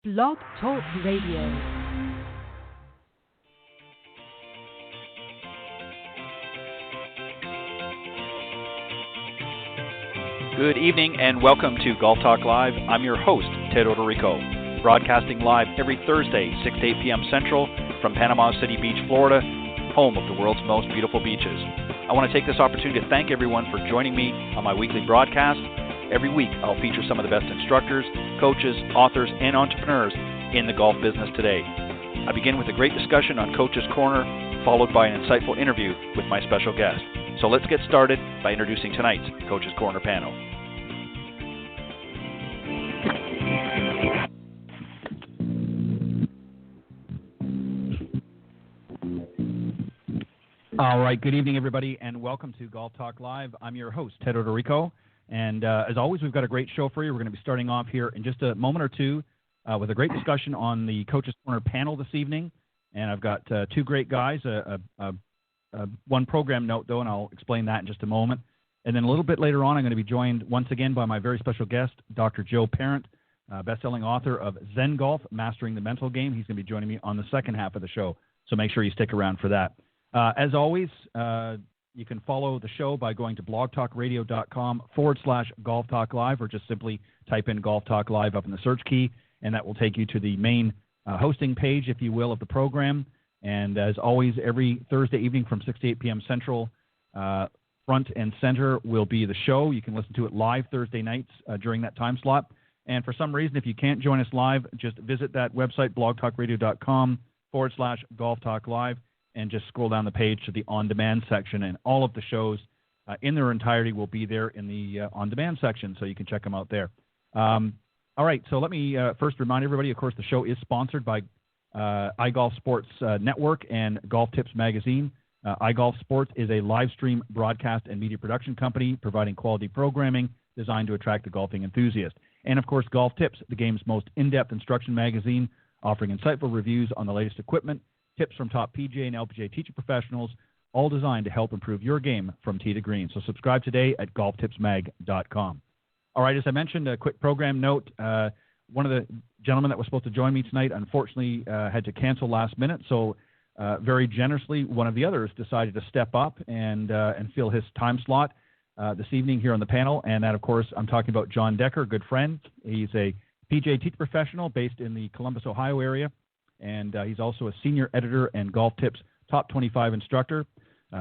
Blog Talk Radio. Good evening and welcome to Golf Talk Live. I'm your host, Ted Odorico, broadcasting live every Thursday, 6 to 8 p.m. Central from Panama City Beach, Florida, home of the world's most beautiful beaches. I want to take this opportunity to thank everyone for joining me on my weekly broadcast. Every week, I'll feature some of the best instructors, coaches, authors, and entrepreneurs in the golf business today. I begin with a great discussion on Coach's Corner, followed by an insightful interview with my special guest. So let's get started by introducing tonight's Coach's Corner panel. All right, good evening, everybody, and welcome to Golf Talk Live. I'm your host, Ted Odorico, and as always, we've got a great show for you. We're going to be starting off here in just a moment or two with a great discussion on the Coach's Corner panel this evening, and I've got two great guys, one program note, though, and I'll explain that in just a moment. And then a little bit later on, I'm going to be joined once again by my very special guest, Dr. Joe Parent, best-selling author of Zen Golf, Mastering the Mental Game. He's going to be joining me on the second half of the show, so make sure you stick around for that. As always, you can follow the show by going to blogtalkradio.com/Golf Talk Live, or just simply type in Golf Talk Live up in the search key, and that will take you to the main hosting page, if you will, of the program. And as always, every Thursday evening from 6 to 8 p.m. Central, front and center will be the show. You can listen to it live Thursday nights during that time slot. And for some reason, if you can't join us live, just visit that website, blogtalkradio.com/Golf Talk Live, and just scroll down the page to the on-demand section. And all of the shows in their entirety will be there in the on-demand section, so you can check them out there. All right, so let me first remind everybody, of course, the show is sponsored by iGolf Sports Network and Golf Tips Magazine. iGolf Sports is a live stream broadcast and media production company providing quality programming designed to attract the golfing enthusiast. And, of course, Golf Tips, the game's most in-depth instruction magazine, offering insightful reviews on the latest equipment, tips from top PGA and LPGA teacher professionals, all designed to help improve your game from tee to green. So subscribe today at golftipsmag.com. All right, as I mentioned, a quick program note. One of the gentlemen that was supposed to join me tonight unfortunately had to cancel last minute, so very generously one of the others decided to step up and fill his time slot this evening here on the panel. And that, of course, I'm talking about John Decker, good friend. He's a PGA teacher professional based in the Columbus, Ohio area. And he's also a senior editor and Golf Tips Top 25 instructor.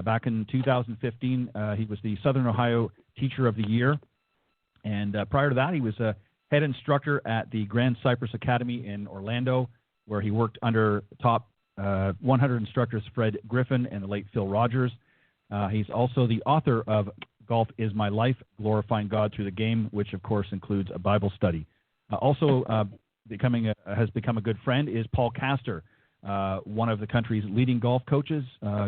Back in 2015, he was the Southern Ohio Teacher of the Year. And prior to that, he was a head instructor at the Grand Cypress Academy in Orlando, where he worked under top 100 instructors Fred Griffin and the late Phil Rogers. He's also the author of Golf is My Life, Glorifying God Through the Game, which, of course, includes a Bible study. Has become a good friend is Paul Castor, one of the country's leading golf coaches,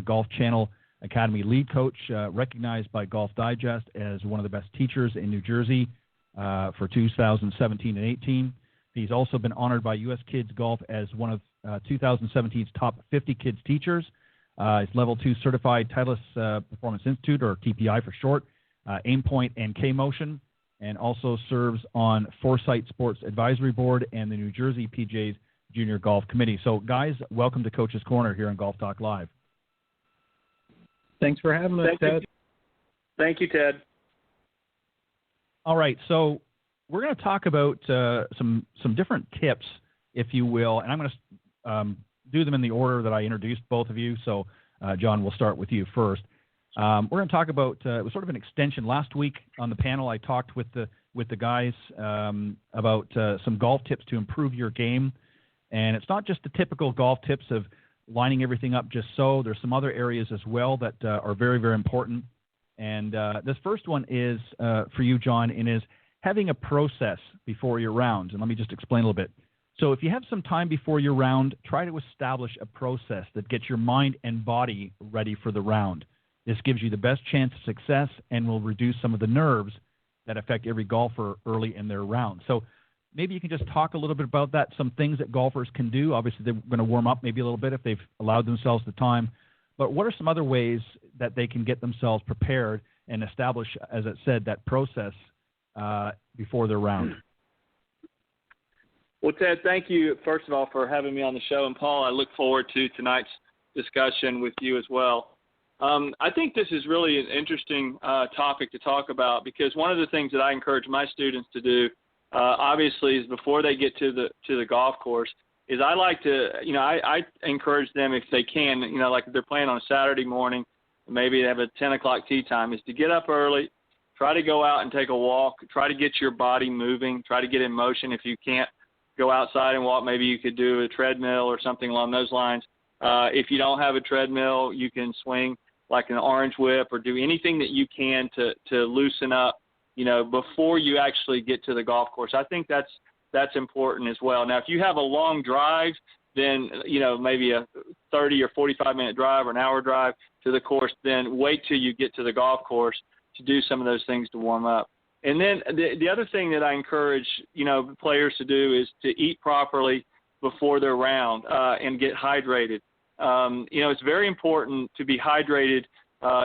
Golf Channel Academy lead coach, recognized by Golf Digest as one of the best teachers in New Jersey for 2017 and 18. He's also been honored by U.S. Kids Golf as one of 2017's top 50 kids teachers. He's Level 2 certified Titleist Performance Institute, or TPI for short, Aimpoint and K-Motion, and also serves on Foresight Sports Advisory Board and the New Jersey PGA's Junior Golf Committee. So, guys, welcome to Coach's Corner here on Golf Talk Live. Thanks for having us, Ted. Thank you, Ted. All right, so we're going to talk about some different tips, if you will, and I'm going to do them in the order that I introduced both of you. So, John, we'll start with you first. We're going to talk about it was sort of an extension. Last week on the panel, I talked with the guys about some golf tips to improve your game, and it's not just the typical golf tips of lining everything up just so. There's some other areas as well that are very, very important. And this first one is for you, John, and is having a process before your round. And let me just explain a little bit. So if you have some time before your round, try to establish a process that gets your mind and body ready for the round. This gives you the best chance of success and will reduce some of the nerves that affect every golfer early in their round. So maybe you can just talk a little bit about that, some things that golfers can do. Obviously, they're going to warm up maybe a little bit if they've allowed themselves the time. But what are some other ways that they can get themselves prepared and establish, as it said, that process before their round? Well, Ted, thank you, first of all, for having me on the show. And, Paul, I look forward to tonight's discussion with you as well. I think this is really an interesting topic to talk about, because one of the things that I encourage my students to do, obviously, is before they get to the golf course, is I like to, I encourage them, if they can, like if they're playing on a Saturday morning, maybe they have a 10 o'clock tee time, is to get up early, try to go out and take a walk, try to get your body moving, try to get in motion. If you can't go outside and walk, maybe you could do a treadmill or something along those lines. If you don't have a treadmill, you can swing like an orange whip or do anything that you can to loosen up, before you actually get to the golf course. I think that's important as well. Now, if you have a long drive, then, maybe a 30 or 45-minute drive or an hour drive to the course, then wait till you get to the golf course to do some of those things to warm up. And then the other thing that I encourage, players to do is to eat properly before their round and get hydrated. It's very important to be hydrated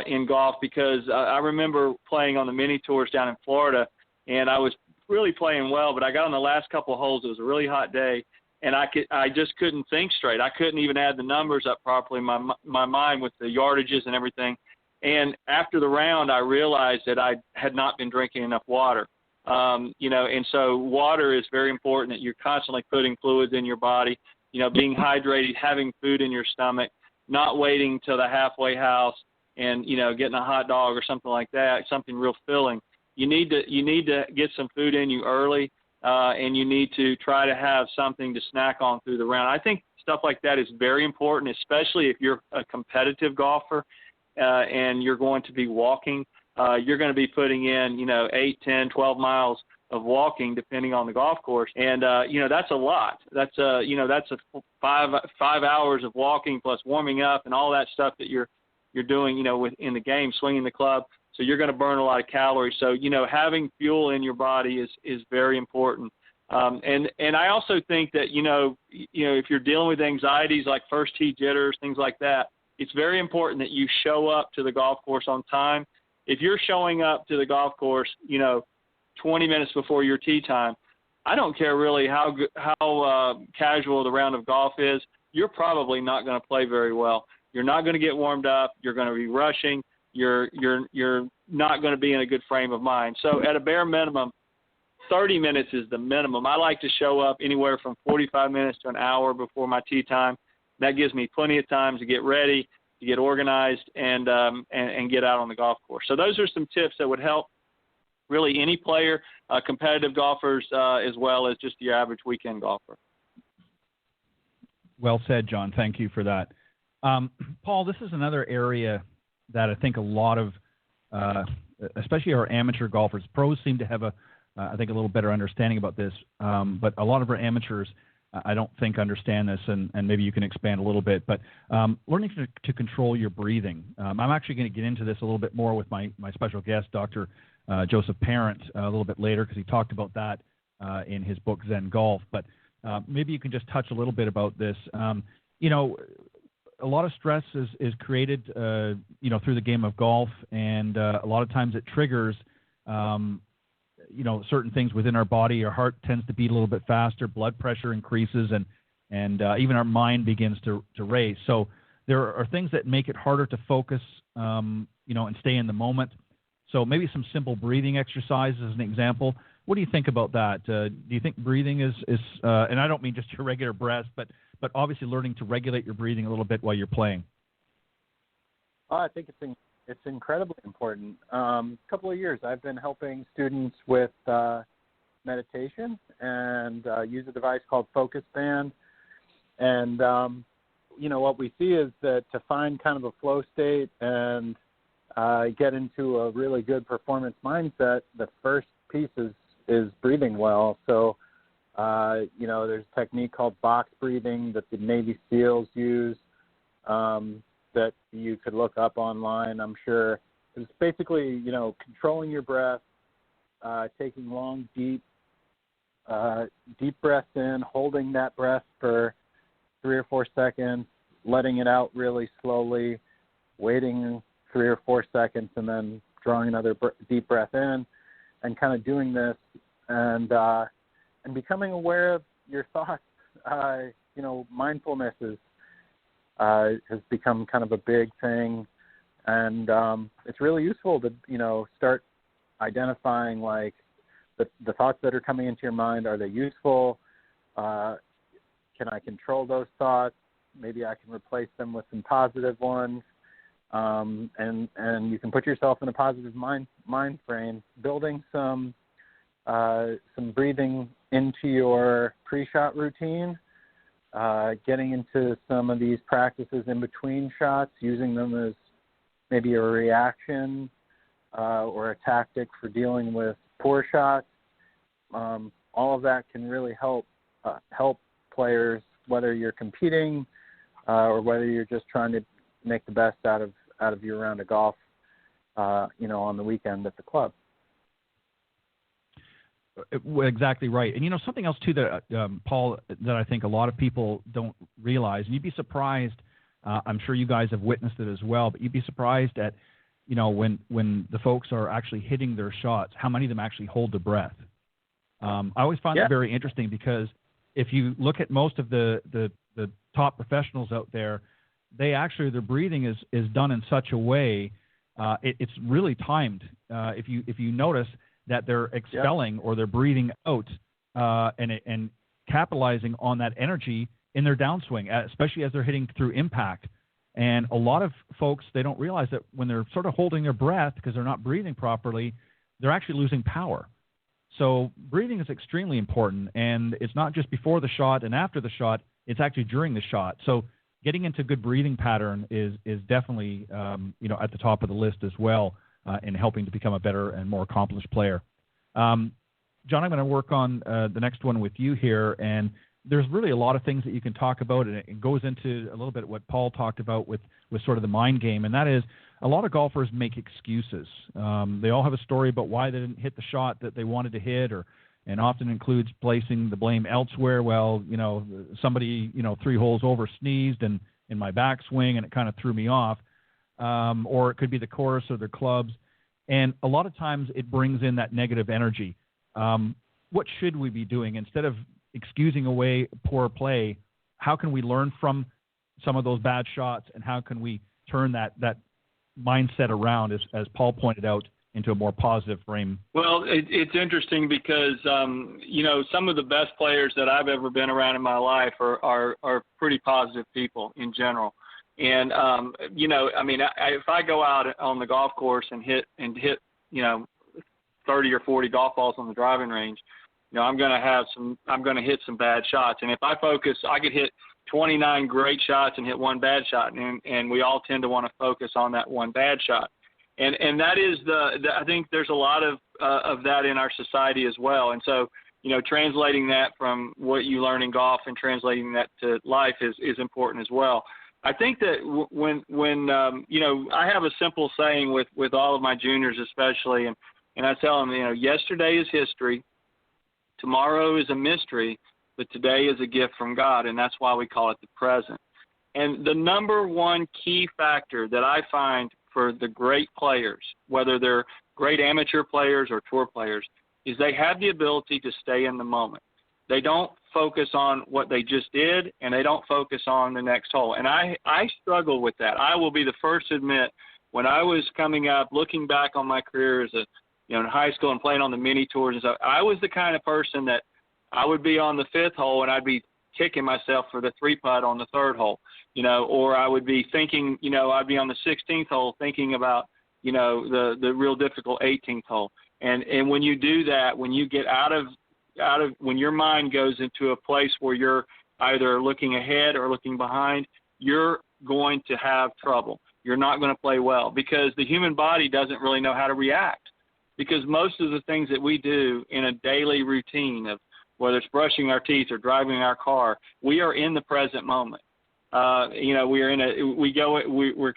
in golf, because I remember playing on the mini tours down in Florida, and I was really playing well, but I got on the last couple of holes. It was a really hot day, and I just couldn't think straight. I couldn't even add the numbers up properly in my mind with the yardages and everything. And after the round, I realized that I had not been drinking enough water. And so water is very important, that you're constantly putting fluids in your body, being hydrated, having food in your stomach, not waiting till the halfway house and, getting a hot dog or something like that, something real filling. You need to get some food in you early, and you need to try to have something to snack on through the round. I think stuff like that is very important, especially if you're a competitive golfer. And you're going to be walking, you're going to be putting in, 8, 10, 12 miles of walking, depending on the golf course. And, that's a lot. That's that's a 5 hours of walking plus warming up and all that stuff that you're doing, within the game, swinging the club. So you're going to burn a lot of calories. So, having fuel in your body is very important. And I also think that, if you're dealing with anxieties like first tee jitters, things like that, it's very important that you show up to the golf course on time. If you're showing up to the golf course, 20 minutes before your tee time, I don't care really how casual the round of golf is, you're probably not going to play very well. You're not going to get warmed up. You're going to be rushing. You're not going to be in a good frame of mind. So at a bare minimum, 30 minutes is the minimum. I like to show up anywhere from 45 minutes to an hour before my tee time. That gives me plenty of time to get ready, to get organized, and get out on the golf course. So those are some tips that would help really any player, competitive golfers, as well as just your average weekend golfer. Well said, John. Thank you for that. Paul, this is another area that I think a lot of, especially our amateur golfers, pros seem to have I think a little better understanding about this, but a lot of our amateurs, I don't think understand this, and maybe you can expand a little bit, but learning to control your breathing. I'm actually going to get into this a little bit more with my special guest, Dr. Joseph Parent, a little bit later, because he talked about that in his book, Zen Golf. But maybe you can just touch a little bit about this. A lot of stress is created, through the game of golf, and a lot of times it triggers certain things within our body. Our heart tends to beat a little bit faster, blood pressure increases, and even our mind begins to race. So there are things that make it harder to focus, and stay in the moment. So maybe some simple breathing exercises as an example. What do you think about that? Do you think breathing is and I don't mean just your regular breath, but obviously learning to regulate your breathing a little bit while you're playing? I think it's incredibly important. A couple of years I've been helping students with meditation and use a device called Focus Band. And, what we see is that to find kind of a flow state and get into a really good performance mindset, the first piece is breathing well. So, there's a technique called box breathing that the Navy SEALs use. That you could look up online, I'm sure. It's basically, controlling your breath, taking long, deep breaths in, holding that breath for 3 or 4 seconds, letting it out really slowly, waiting 3 or 4 seconds, and then drawing another deep breath in, and kind of doing this and becoming aware your thoughts. Mindfulness has become kind of a big thing, and it's really useful to start identifying like the thoughts that are coming into your mind. Are they useful? Can I control those thoughts? Maybe I can replace them with some positive ones. And you can put yourself in a positive mind frame, building some breathing into your pre-shot routine, getting into some of these practices in between shots, using them as maybe a reaction or a tactic for dealing with poor shots. All of that can really help players, whether you're competing or whether you're just trying to make the best out of your round of golf, on the weekend at the club. Exactly right. And, something else, too, that, Paul, that I think a lot of people don't realize, and you'd be surprised, I'm sure you guys have witnessed it as well, but you'd be surprised at, when the folks are actually hitting their shots, how many of them actually hold their breath. I always find that very interesting, because if you look at most of the top professionals out there, their breathing is done in such a way, it's really timed. If you notice that they're expelling or they're breathing out and capitalizing on that energy in their downswing, especially as they're hitting through impact. And a lot of folks, they don't realize that when they're sort of holding their breath because they're not breathing properly, they're actually losing power. So breathing is extremely important, and it's not just before the shot and after the shot, it's actually during the shot. So getting into good breathing pattern is definitely, at the top of the list as well in helping to become a better and more accomplished player. John, I'm going to work on the next one with you here, and there's really a lot of things that you can talk about, and it goes into a little bit what Paul talked about with sort of the mind game, and that is a lot of golfers make excuses. They all have a story about why they didn't hit the shot that they wanted to hit, and often includes placing the blame elsewhere. Well, somebody, 3 holes over sneezed in my backswing and it kind of threw me off. Or it could be the course or the clubs. And a lot of times it brings in that negative energy. What should we be doing? Instead of excusing away poor play, how can we learn from some of those bad shots, and how can we turn that mindset around, as Paul pointed out, into a more positive frame? Well, it's interesting because, some of the best players that I've ever been around in my life are pretty positive people in general. And, if I go out on the golf course and hit 30 or 40 golf balls on the driving range, I'm going to hit some bad shots. And if I focus, I could hit 29 great shots and hit one bad shot. And we all tend to want to focus on that one bad shot. And that is I think there's a lot of that in our society as well. And so, translating that from what you learn in golf and translating that to life is important as well. I think that when I have a simple saying with all of my juniors especially, and I tell them, yesterday is history, tomorrow is a mystery, but today is a gift from God, and that's why we call it the present. And the number one key factor that I find for the great players, whether they're great amateur players or tour players, is they have the ability to stay in the moment. They don't focus on what they just did, and they don't focus on the next hole. And I struggle with that. I will be the first to admit, when I was coming up, looking back on my career as in high school and playing on the mini tours and stuff, I was the kind of person that I would be on the 5th hole and I'd be kicking myself for the 3-putt on the 3rd hole, or I would be thinking, I'd be on the 16th hole thinking about, the real difficult 18th hole. And when you do that, when you get out of when your mind goes into a place where you're either looking ahead or looking behind, you're going to have trouble. You're not going to play well, because the human body doesn't really know how to react. Because most of the things that we do in a daily routine of whether it's brushing our teeth or driving our car, we are in the present moment. We're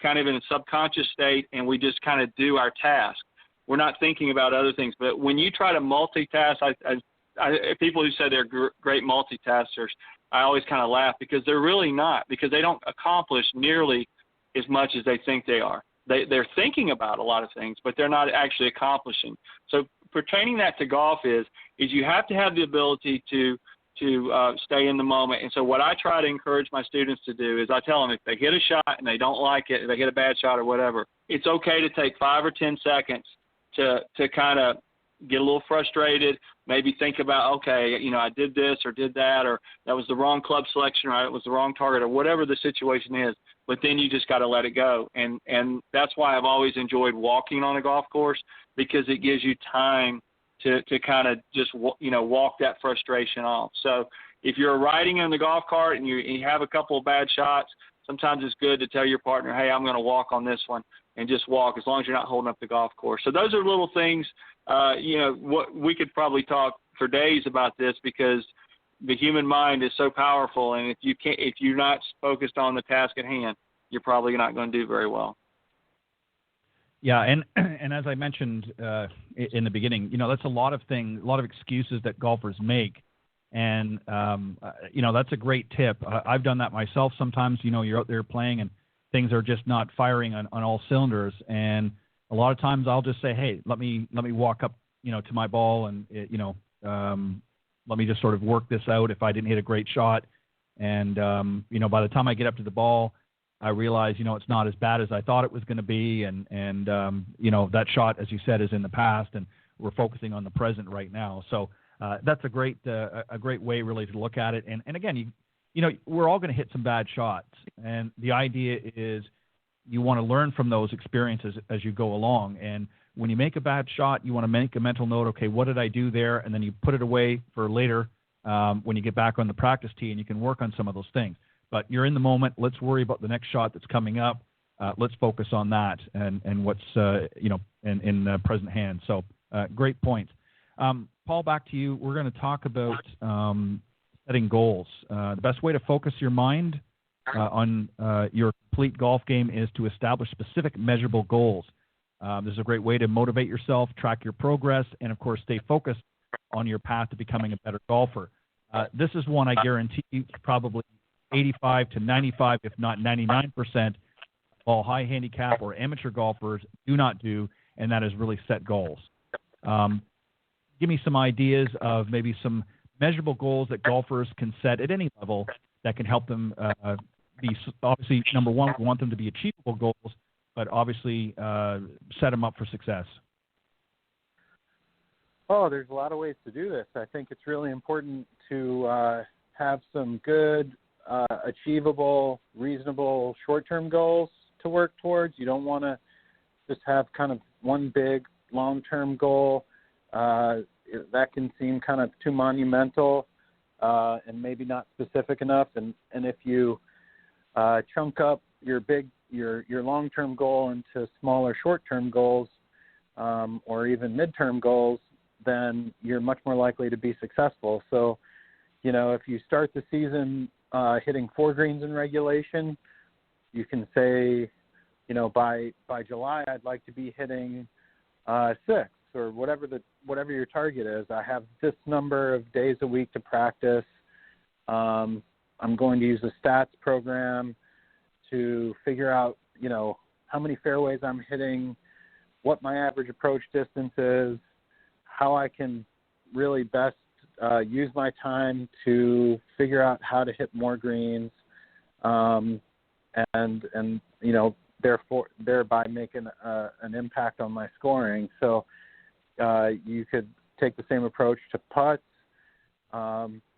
kind of in a subconscious state, and we just kind of do our task. We're not thinking about other things. But when you try to multitask, people who say they're great multitaskers, I always kind of laugh, because they're really not, because they don't accomplish nearly as much as they think they are. They're thinking about a lot of things, but they're not actually accomplishing. So pertaining that to golf is you have to have the ability to to stay in the moment. And so what I try to encourage my students to do is I tell them if they hit a shot and they don't like it, if they hit a bad shot or whatever, it's okay to take 5 or 10 seconds to kind of get a little frustrated, maybe think about, okay, I did this or did that, or that was the wrong club selection, or it was the wrong target, or whatever the situation is. But then you just got to let it go. And that's why I've always enjoyed walking on a golf course, because it gives you time to kind of just, walk that frustration off. So if you're riding in the golf cart and you have a couple of bad shots, sometimes it's good to tell your partner, hey, I'm going to walk on this one, and just walk as long as you're not holding up the golf course. So those are little things, what we could probably talk for days about this, because the human mind is so powerful. And if you're not focused on the task at hand, you're probably not going to do very well. Yeah, and as I mentioned in the beginning, that's a lot of excuses that golfers make, and that's a great tip. I've done that myself. Sometimes you're out there playing and things are just not firing on all cylinders, and a lot of times I'll just say, hey, let me walk up to my ball and let me just sort of work this out if I didn't hit a great shot, and by the time I get up to the ball, I realize, it's not as bad as I thought it was going to be. And that shot, as you said, is in the past, and we're focusing on the present right now. So that's a great way really to look at it. And again, we're all going to hit some bad shots. And the idea is you want to learn from those experiences as you go along. And when you make a bad shot, you want to make a mental note, okay, what did I do there? And then you put it away for later when you get back on the practice tee, and you can work on some of those things. But you're in the moment. Let's worry about the next shot that's coming up. Let's focus on that and what's in present hand. So great point. Paul, back to you. We're going to talk about setting goals. The best way to focus your mind on your complete golf game is to establish specific measurable goals. This is a great way to motivate yourself, track your progress, and, of course, stay focused on your path to becoming a better golfer. This is one I guarantee probably 85 to 95, if not 99%, of all high handicap or amateur golfers do not do, and that is really set goals. Give me some ideas of maybe some measurable goals that golfers can set at any level that can help them be, obviously, number one, we want them to be achievable goals, but obviously set them up for success. Oh, there's a lot of ways to do this. I think it's really important to have some good, achievable, reasonable short-term goals to work towards. You don't want to just have kind of one big long-term goal. That can seem kind of too monumental and maybe not specific enough. And if you chunk up your long-term goal into smaller short-term goals or even midterm goals, then you're much more likely to be successful. So, if you start the season hitting 4 greens in regulation, you can say, by July I'd like to be hitting 6, or whatever your target is. I have this number of days a week to practice. I'm going to use a stats program to figure out, how many fairways I'm hitting, what my average approach distance is, how I can really best use my time to figure out how to hit more greens, and therefore thereby making an impact on my scoring. So you could take the same approach to putts.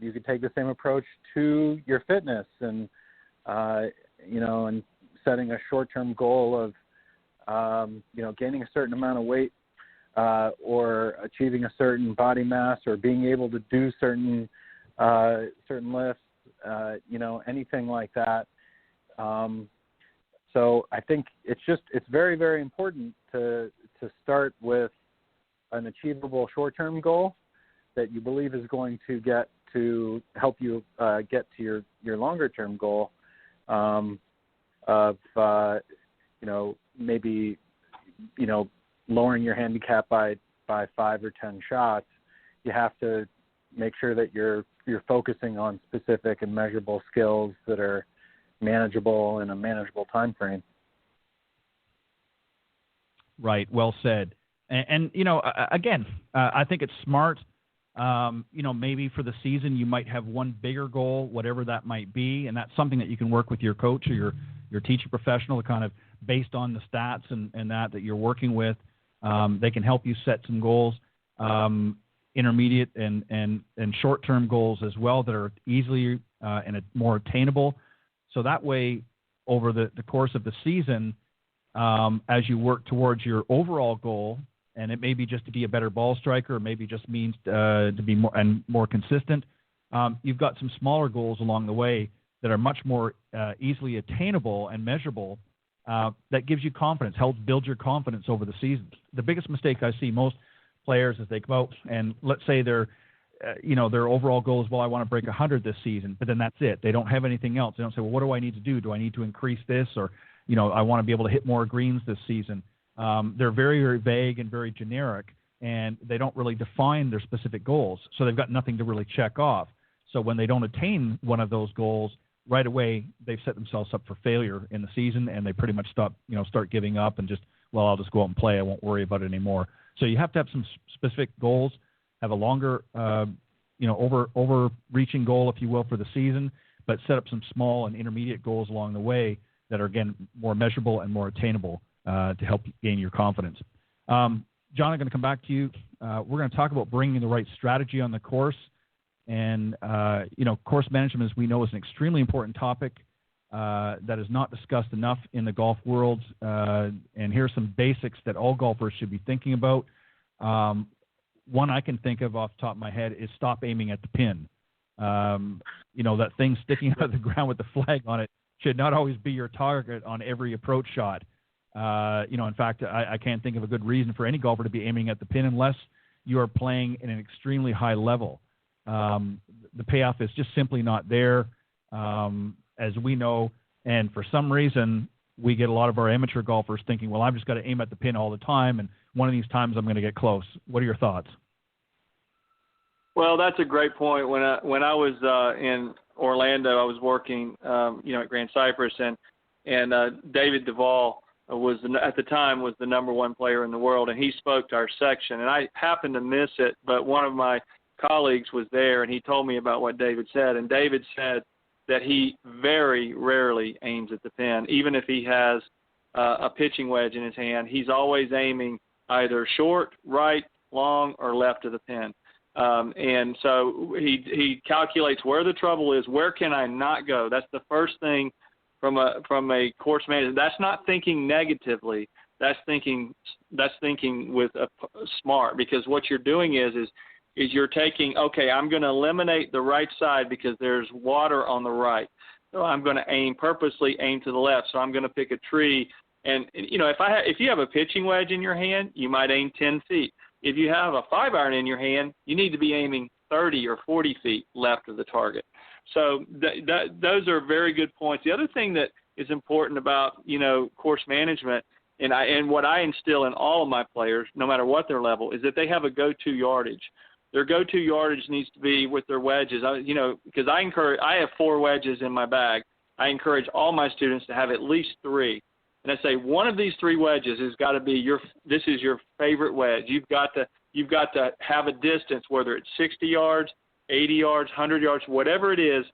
You could take the same approach to your fitness, and and setting a short-term goal of gaining a certain amount of weight, or achieving a certain body mass, or being able to do certain lifts, anything like that. So I think it's very, very important to start with an achievable short-term goal that you believe is going to help you get to your longer-term goal of maybe lowering your handicap by 5 or 10 shots. You have to make sure that you're focusing on specific and measurable skills that are manageable in a manageable time frame. Right. Well said. And again, I think it's smart Maybe for the season you might have one bigger goal, whatever that might be, and that's something that you can work with your coach or your teaching professional to kind of based on the stats and that you're working with. They can help you set some goals, intermediate and short-term goals as well that are easily and more attainable. So that way, over the course of the season, as you work towards your overall goal, and it may be just to be a better ball striker, or maybe just means to be more consistent, you've got some smaller goals along the way that are much more easily attainable and measurable. That gives you confidence, helps build your confidence over the season. The biggest mistake I see most players is they come out and let's say their overall goal is, well, I want to break 100 this season, but then that's it. They don't have anything else. They don't say, well, what do I need to do? Do I need to increase this? Or, I want to be able to hit more greens this season. They're very, very vague and very generic, and they don't really define their specific goals. So they've got nothing to really check off. So when they don't attain one of those goals, right away they've set themselves up for failure in the season, and they pretty much start giving up and just, well, I'll just go out and play. I won't worry about it anymore. So you have to have some specific goals, have a longer, overreaching goal, if you will, for the season, but set up some small and intermediate goals along the way that are, again, more measurable and more attainable to help gain your confidence. John, I'm going to come back to you. We're going to talk about bringing the right strategy on the course. And, course management, as we know, is an extremely important topic that is not discussed enough in the golf world. And here are some basics that all golfers should be thinking about. One I can think of off the top of my head is stop aiming at the pin. That thing sticking out of the ground with the flag on it should not always be your target on every approach shot. In fact, I can't think of a good reason for any golfer to be aiming at the pin unless you are playing at an extremely high level. The payoff is just simply not there, as we know. And for some reason, we get a lot of our amateur golfers thinking, well, I've just got to aim at the pin all the time, and one of these times I'm going to get close. What are your thoughts? Well, that's a great point. When I was in Orlando, I was working, at Grand Cypress, and David Duvall was at the time was the number one player in the world, and he spoke to our section. And I happened to miss it, but one of my colleagues was there, and he told me about what David said. And David said that he very rarely aims at the pin, even if he has a pitching wedge in his hand. He's always aiming either short, right, long, or left of the pin. And so he calculates where the trouble is. Where can I not go? That's the first thing from a course manager. That's not thinking negatively. That's thinking with a smart, because what you're doing is you're taking, okay, I'm going to eliminate the right side because there's water on the right. So I'm going to purposely aim to the left. So I'm going to pick a tree. And if you have a pitching wedge in your hand, you might aim 10 feet. If you have a 5-iron in your hand, you need to be aiming 30 or 40 feet left of the target. So those are very good points. The other thing that is important about, course management, and what I instill in all of my players, no matter what their level, is that they have a go-to yardage. Their go-to yardage needs to be with their wedges. Because I have 4 wedges in my bag. I encourage all my students to have at least 3. And I say one of these 3 wedges has got to be this is your favorite wedge. You've got to have a distance, whether it's 60 yards, 80 yards, 100 yards, whatever it is.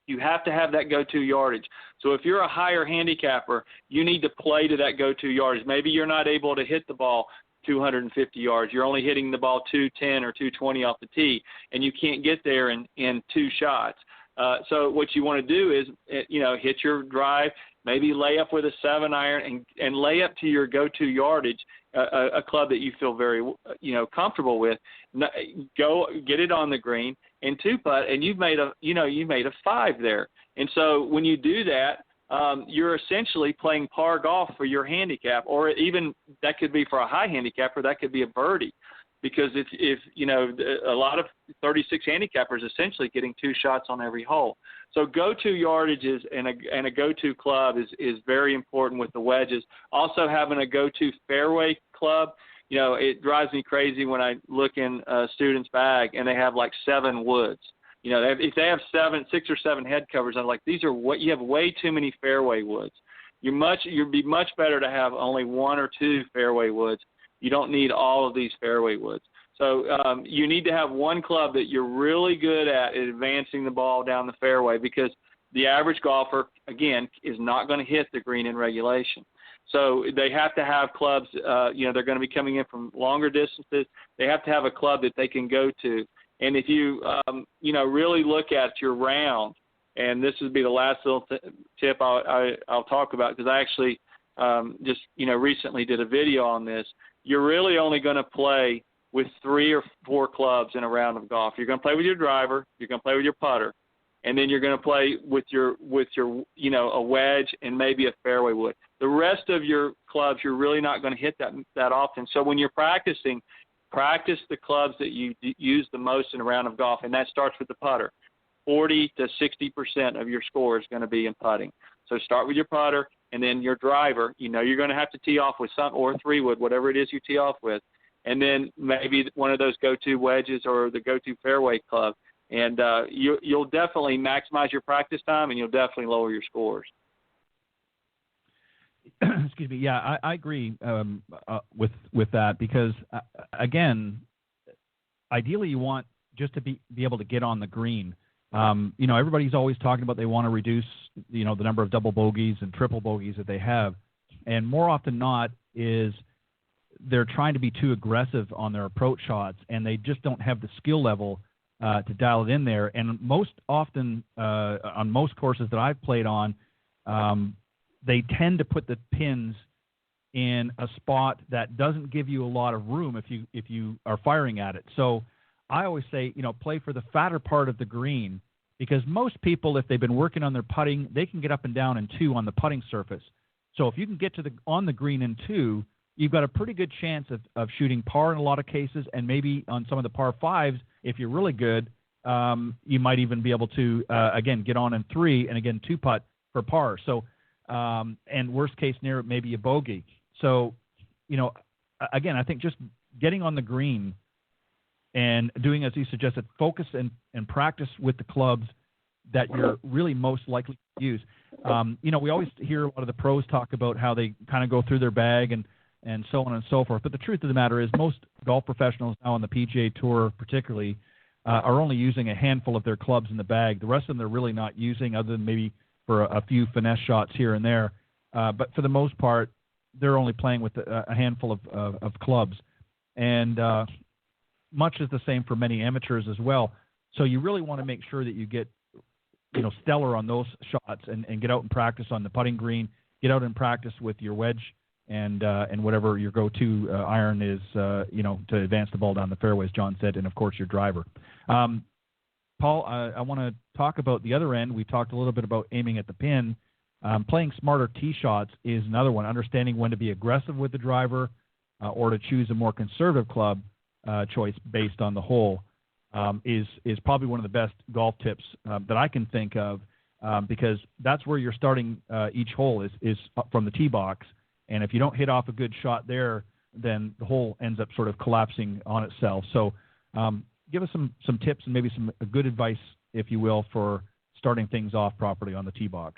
You have to have that go-to yardage. So if you're a higher handicapper, you need to play to that go-to yardage. Maybe you're not able to hit the ball 250 yards. You're only hitting the ball 210 or 220 off the tee, and you can't get there in 2 shots. So what you want to do is, hit your drive, maybe lay up with a 7-iron and lay up to your go-to yardage, a club that you feel very, comfortable with. Go get it on the green and 2-putt, and you've made a 5 there. And so when you do that, you're essentially playing par golf for your handicap, or even that could be for a high handicapper, that could be a birdie. Because if a lot of 36 handicappers essentially getting 2 shots on every hole. So go-to yardages and a go-to club is very important with the wedges. Also having a go-to fairway club, it drives me crazy when I look in a student's bag and they have like 7 woods. If they have 6 or 7 head covers, I'm like, you have way too many fairway woods. You'd be much better to have only 1 or 2 fairway woods. You don't need all of these fairway woods. So you need to have one club that you're really good at advancing the ball down the fairway, because the average golfer, again, is not going to hit the green in regulation. So they have to have clubs, they're going to be coming in from longer distances. They have to have a club that they can go to. And if you, really look at your round, and this would be the last little tip I'll talk about, because I actually just recently did a video on this. You're really only going to play with 3 or 4 clubs in a round of golf. You're going to play with your driver, you're going to play with your putter, and then you're going to play with your a wedge and maybe a fairway wood. The rest of your clubs you're really not going to hit that often. So when you're practicing, practice the clubs that you use the most in a round of golf, and that starts with the putter. 40 to 60% of your score is going to be in putting. So start with your putter, and then your driver. You're going to have to tee off with some, or 3-wood, whatever it is you tee off with, and then maybe one of those go-to wedges or the go-to fairway club. And you'll definitely maximize your practice time, and you'll definitely lower your scores. Excuse me. Yeah, I agree with that, because again, ideally you want just to be able to get on the green. Everybody's always talking about they want to reduce the number of double bogeys and triple bogeys that they have, and more often than not is they're trying to be too aggressive on their approach shots, and they just don't have the skill level to dial it in there. And most often on most courses that I've played on, they tend to put the pins in a spot that doesn't give you a lot of room if you are firing at it. So I always say, play for the fatter part of the green, because most people, if they've been working on their putting, they can get up and down in 2 on the putting surface. So if you can get on the green in 2, you've got a pretty good chance of shooting par in a lot of cases, and maybe on some of the par 5s, if you're really good, you might even be able to, again, get on in 3 and, again, 2-putt for par. So, and worst case scenario, maybe a bogey. So, again, I think just getting on the green and doing, as you suggested, focus and practice with the clubs that you're really most likely to use. We always hear a lot of the pros talk about how they kind of go through their bag and so on and so forth. But the truth of the matter is most golf professionals now on the PGA Tour particularly are only using a handful of their clubs in the bag. The rest of them they're really not using, other than maybe for a few finesse shots here and there. But for the most part, they're only playing with a handful of clubs. And much is the same for many amateurs as well. So you really want to make sure that you get stellar on those shots and get out and practice on the putting green, get out and practice with your wedge and whatever your go-to iron is, to advance the ball down the fairway, as John said, and, of course, your driver. Paul, I want to talk about the other end. We talked a little bit about aiming at the pin. Playing smarter tee shots is another one. Understanding when to be aggressive with the driver or to choose a more conservative club choice based on the hole is probably one of the best golf tips that I can think of, because that's where you're starting each hole is from the tee box. And if you don't hit off a good shot there, then the hole ends up sort of collapsing on itself. So give us some tips and maybe some good advice, if you will, for starting things off properly on the tee box.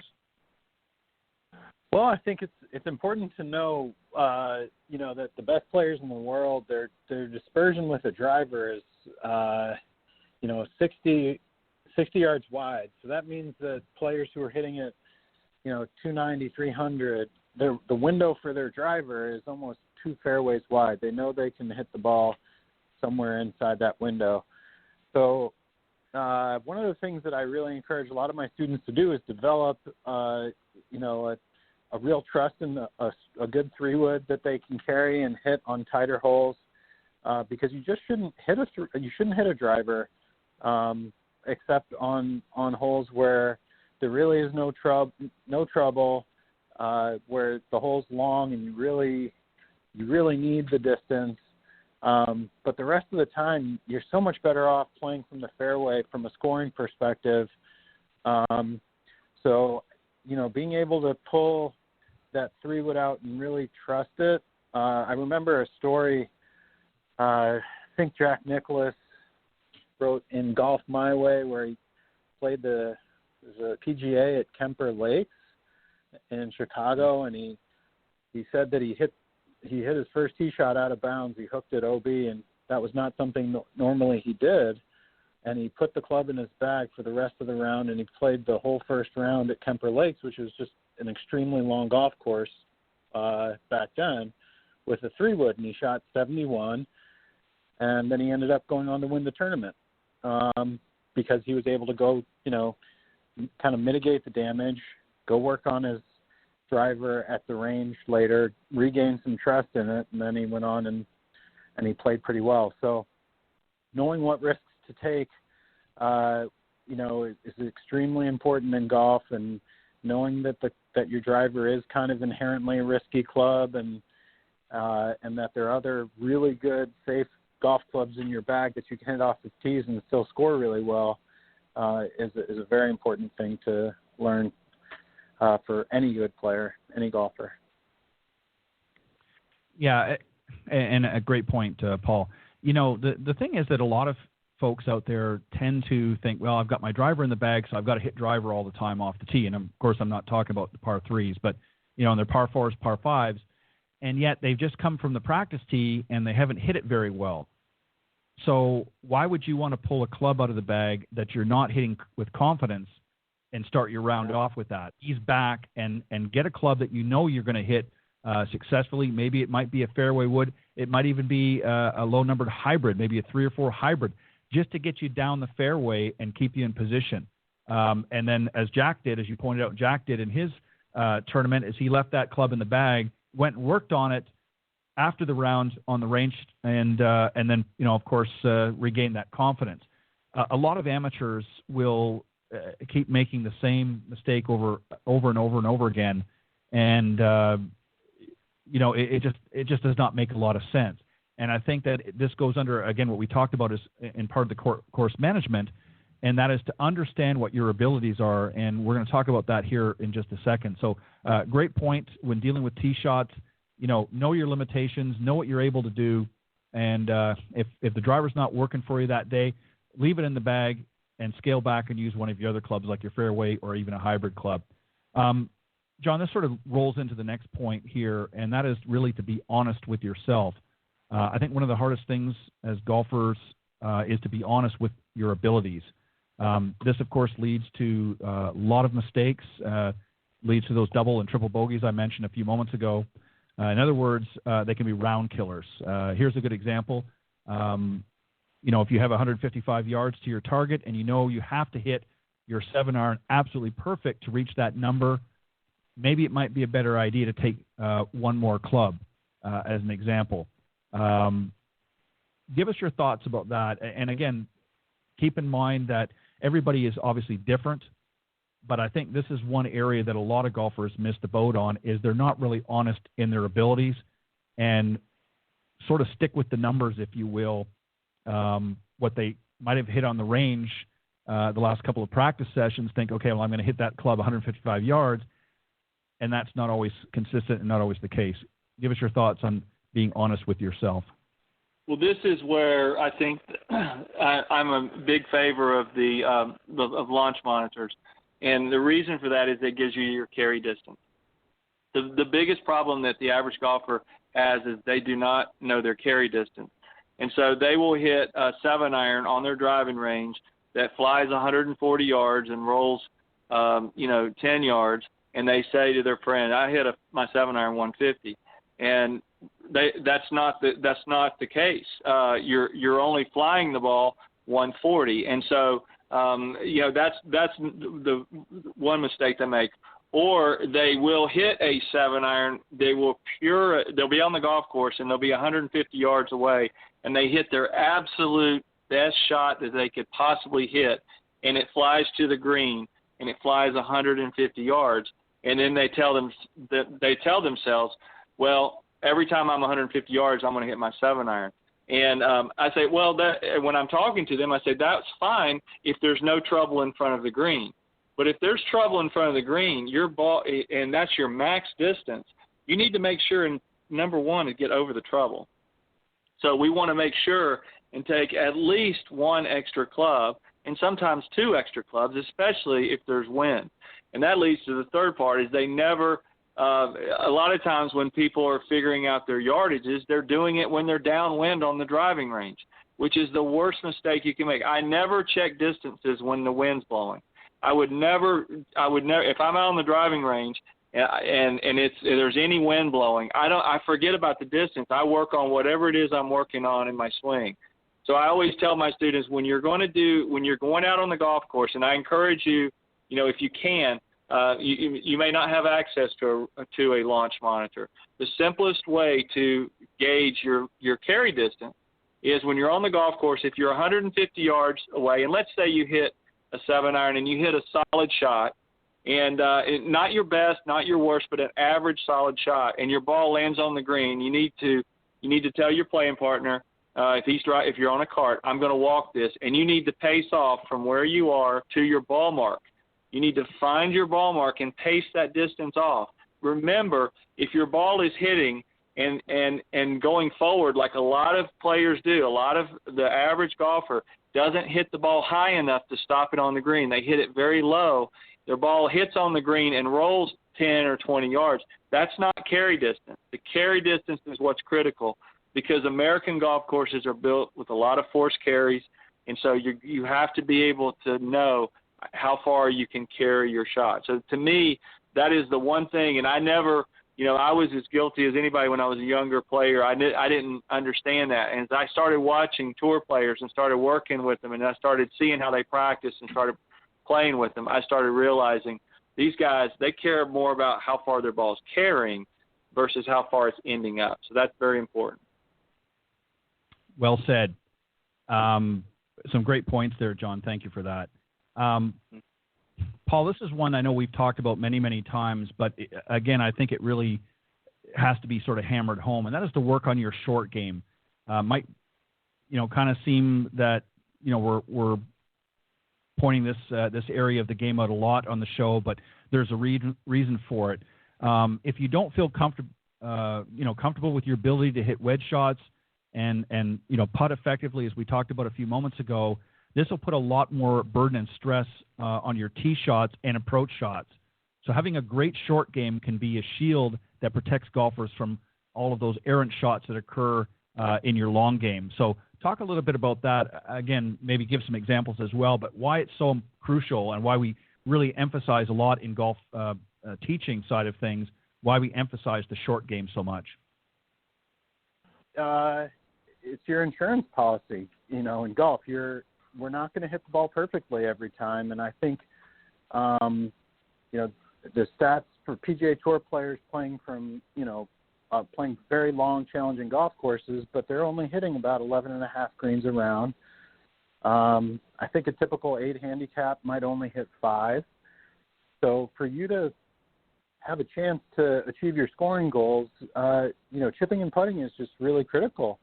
Well, I think it's important to know, that the best players in the world, their dispersion with a driver is, 60 yards wide. So that means that players who are hitting it, 290, 300, the window for their driver is almost 2 fairways wide. They know they can hit the ball somewhere inside that window. So one of the things that I really encourage a lot of my students to do is develop, a real trust in a good 3-wood that they can carry and hit on tighter holes, because you just shouldn't hit a driver except on holes where there really is no trouble, where the hole's long and you really need the distance. But the rest of the time, you're so much better off playing from the fairway from a scoring perspective. So, being able to pull that 3-wood out and really trust it. I remember a story, I think Jack Nicklaus wrote in Golf My Way, where he played the PGA at Kemper Lakes in Chicago, and he said that he hit his first tee shot out of bounds. He hooked it OB, and that was not something normally he did. And he put the club in his bag for the rest of the round, and he played the whole first round at Kemper Lakes, which was just an extremely long golf course back then, with a 3-wood, and he shot 71, and then he ended up going on to win the tournament because he was able to go, kind of mitigate the damage, go work on his driver at the range later, regain some trust in it, and then he went on and he played pretty well. So knowing what risks to take, is extremely important in golf, and knowing that that your driver is kind of inherently a risky club, and that there are other really good, safe golf clubs in your bag that you can hit off the tees and still score really well, is a very important thing to learn for any good player, any golfer. Yeah, and a great point, Paul. The thing is that a lot of folks out there tend to think, well, I've got my driver in the bag, so I've got to hit driver all the time off the tee. And, of course, I'm not talking about the par threes, but, in their par fours, par fives, and yet they've just come from the practice tee and they haven't hit it very well. So why would you want to pull a club out of the bag that you're not hitting with confidence and start your round off with that? Ease back and get a club that you're going to hit successfully. Maybe it might be a fairway wood. It might even be a low-numbered hybrid, maybe a 3 or 4 hybrid, just to get you down the fairway and keep you in position. And then as you pointed out, Jack did in his tournament, is he left that club in the bag, went and worked on it after the round on the range, and then, of course, regain that confidence. A lot of amateurs will keep making the same mistake over and over again, and it just does not make a lot of sense. And I think that this goes under, again, what we talked about is in part of the course management, and that is to understand what your abilities are. And we're going to talk about that here in just a second. So great point when dealing with tee shots, know your limitations, know what you're able to do. And if the driver's not working for you that day, leave it in the bag and scale back and use one of your other clubs like your fairway or even a hybrid club. John, this sort of rolls into the next point here, and that is really to be honest with yourself. I think one of the hardest things as golfers is to be honest with your abilities. This, of course, leads to a lot of mistakes, leads to those double and triple bogeys I mentioned a few moments ago. In other words, they can be round killers. Here's a good example. If you have 155 yards to your target and you have to hit your 7-iron absolutely perfect to reach that number, maybe it might be a better idea to take one more club as an example. Give us your thoughts about that. And again, keep in mind that everybody is obviously different, but I think this is one area that a lot of golfers miss the boat on, is they're not really honest in their abilities and sort of stick with the numbers, if you will, what they might have hit on the range the last couple of practice sessions, think, okay, well, I'm going to hit that club 155 yards, and that's not always consistent and not always the case. Give us your thoughts on being honest with yourself. Well, this is where I think I'm a big favor of of launch monitors, and the reason for that is it gives you your carry distance. The biggest problem that the average golfer has is they do not know their carry distance, and so they will hit a 7-iron on their driving range that flies 140 yards and rolls, 10 yards, and they say to their friend, "I hit my 7-iron 150," and that's not the case. You're only flying the ball 140, and so that's the one mistake they make. Or they will hit a 7-iron. They'll be on the golf course and they'll be 150 yards away, and they hit their absolute best shot that they could possibly hit, and it flies to the green and it flies 150 yards, and then they tell themselves, well, every time I'm 150 yards, I'm going to hit my 7-iron. And I say, well, when I'm talking to them, I say, that's fine if there's no trouble in front of the green. But if there's trouble in front of the green, your ball, and that's your max distance, you need to make sure, number one, to get over the trouble. So we want to make sure and take at least one extra club, and sometimes 2 extra clubs, especially if there's wind. And that leads to the third part, is they never a lot of times when people are figuring out their yardages, they're doing it when they're downwind on the driving range, which is the worst mistake you can make. I never check distances when the wind's blowing. I would never, if I'm out on the driving range and there's any wind blowing, I forget about the distance. I work on whatever it is I'm working on in my swing. So I always tell my students, when you're going out on the golf course, and I encourage you, if you can, you may not have access to a launch monitor. The simplest way to gauge your carry distance is when you're on the golf course, if you're 150 yards away, and let's say you hit a 7-iron and you hit a solid shot, and not your best, not your worst, but an average solid shot, and your ball lands on the green, you need to tell your playing partner, if you're on a cart, I'm going to walk this, and you need to pace off from where you are to your ball mark. You need to find your ball mark and pace that distance off. Remember, if your ball is hitting and going forward like a lot of players do, a lot of the average golfer doesn't hit the ball high enough to stop it on the green. They hit it very low. Their ball hits on the green and rolls 10 or 20 yards. That's not carry distance. The carry distance is what's critical, because American golf courses are built with a lot of forced carries, and so you have to be able to know how far you can carry your shot. So to me, that is the one thing, and I never, I was as guilty as anybody when I was a younger player. I didn't understand that, and as I started watching tour players and started working with them, and I started seeing how they practice and started playing with them, I started realizing these guys, they care more about how far their ball's carrying versus how far it's ending up. So that's very important. Well said. Some great points there, John. Thank you for that. Paul, this is one I know we've talked about many, many times, but again, I think it really has to be sort of hammered home, and that is to work on your short game. Might, kind of seem that, we're pointing this area of the game out a lot on the show, but there's a reason for it. If you don't feel comfortable with your ability to hit wedge shots and putt effectively, as we talked about a few moments ago, this will put a lot more burden and stress on your tee shots and approach shots. So having a great short game can be a shield that protects golfers from all of those errant shots that occur in your long game. So talk a little bit about that. Again, maybe give some examples as well, but why it's so crucial and why we really emphasize a lot in golf teaching side of things, why we emphasize the short game so much. It's your insurance policy. In golf, we're not going to hit the ball perfectly every time, and I think, the stats for PGA Tour players playing from, playing very long, challenging golf courses, but they're only hitting about 11.5 greens around. I think a typical 8 handicap might only hit 5. So for you to have a chance to achieve your scoring goals, chipping and putting is just really critical,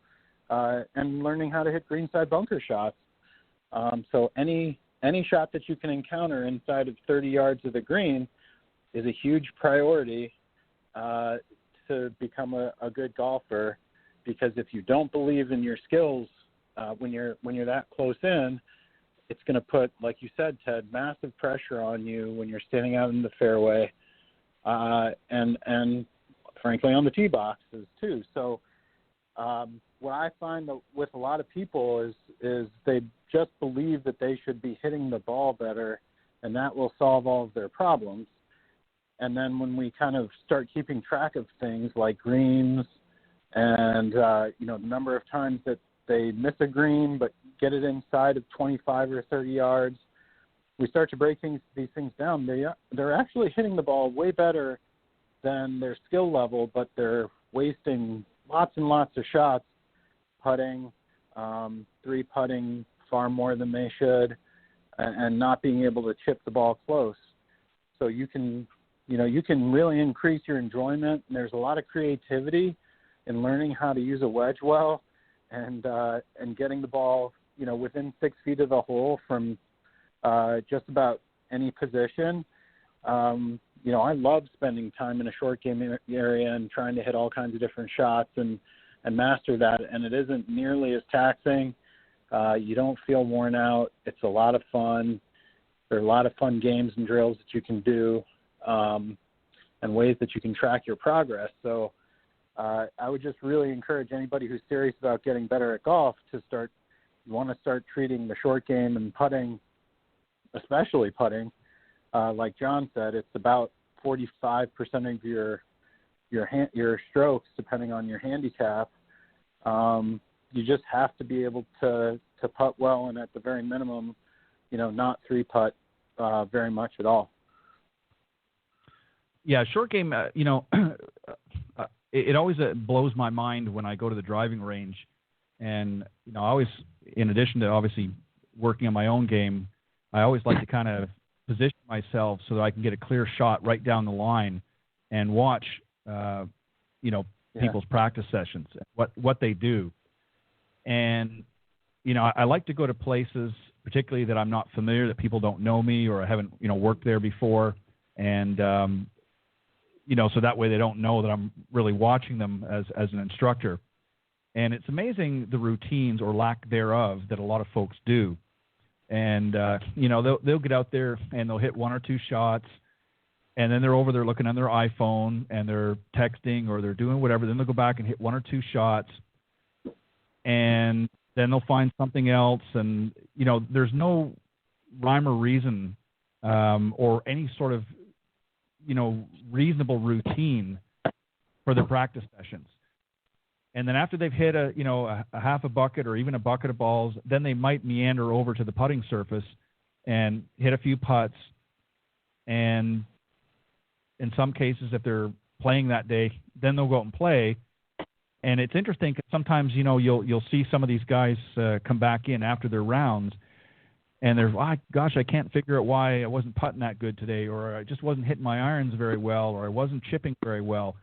and learning how to hit greenside bunker shots. So any shot that you can encounter inside of 30 yards of the green is a huge priority to become a good golfer, because if you don't believe in your skills when you're that close in, it's going to put, like you said, Ted, massive pressure on you when you're standing out in the fairway, and frankly on the tee boxes too. So what I find with a lot of people is they just believe that they should be hitting the ball better, and that will solve all of their problems. And then when we kind of start keeping track of things like greens and, the number of times that they miss a green but get it inside of 25 or 30 yards, we start to break these things down. They're actually hitting the ball way better than their skill level, but they're wasting lots and lots of shots, putting, 3-putting far more than they should, and not being able to chip the ball close. So you can really increase your enjoyment, and there's a lot of creativity in learning how to use a wedge well, and getting the ball, within 6 feet of the hole from just about any position. I love spending time in a short game area and trying to hit all kinds of different shots and master that, and it isn't nearly as taxing. You don't feel worn out. It's a lot of fun. There are a lot of fun games and drills that you can do. And and ways that you can track your progress. So I would just really encourage anybody who's serious about getting better at golf to want to start treating the short game and putting, especially putting, like John said, it's about 45% of your strokes, depending on your handicap. You just have to be able to putt well, and at the very minimum, not three putt very much at all. Yeah, short game. It always blows my mind when I go to the driving range, and I always, in addition to obviously working on my own game, I always like to kind of position myself so that I can get a clear shot right down the line and watch, people's practice sessions, what they do. And, I like to go to places, particularly that I'm not familiar, that people don't know me or I haven't, worked there before. And, so that way they don't know that I'm really watching them as an instructor. And it's amazing the routines or lack thereof that a lot of folks do. And, they'll get out there and they'll hit one or two shots, and then they're over there looking on their iPhone and they're texting or they're doing whatever. Then they'll go back and hit one or two shots, and then they'll find something else. And, there's no rhyme or reason or any sort of, reasonable routine for their practice sessions. And then after they've hit a half a bucket or even a bucket of balls, then they might meander over to the putting surface and hit a few putts. And in some cases, if they're playing that day, then they'll go out and play. And it's interesting because sometimes, you'll see some of these guys come back in after their rounds, and they're, I can't figure out why I wasn't putting that good today, or I just wasn't hitting my irons very well, or I wasn't chipping very well.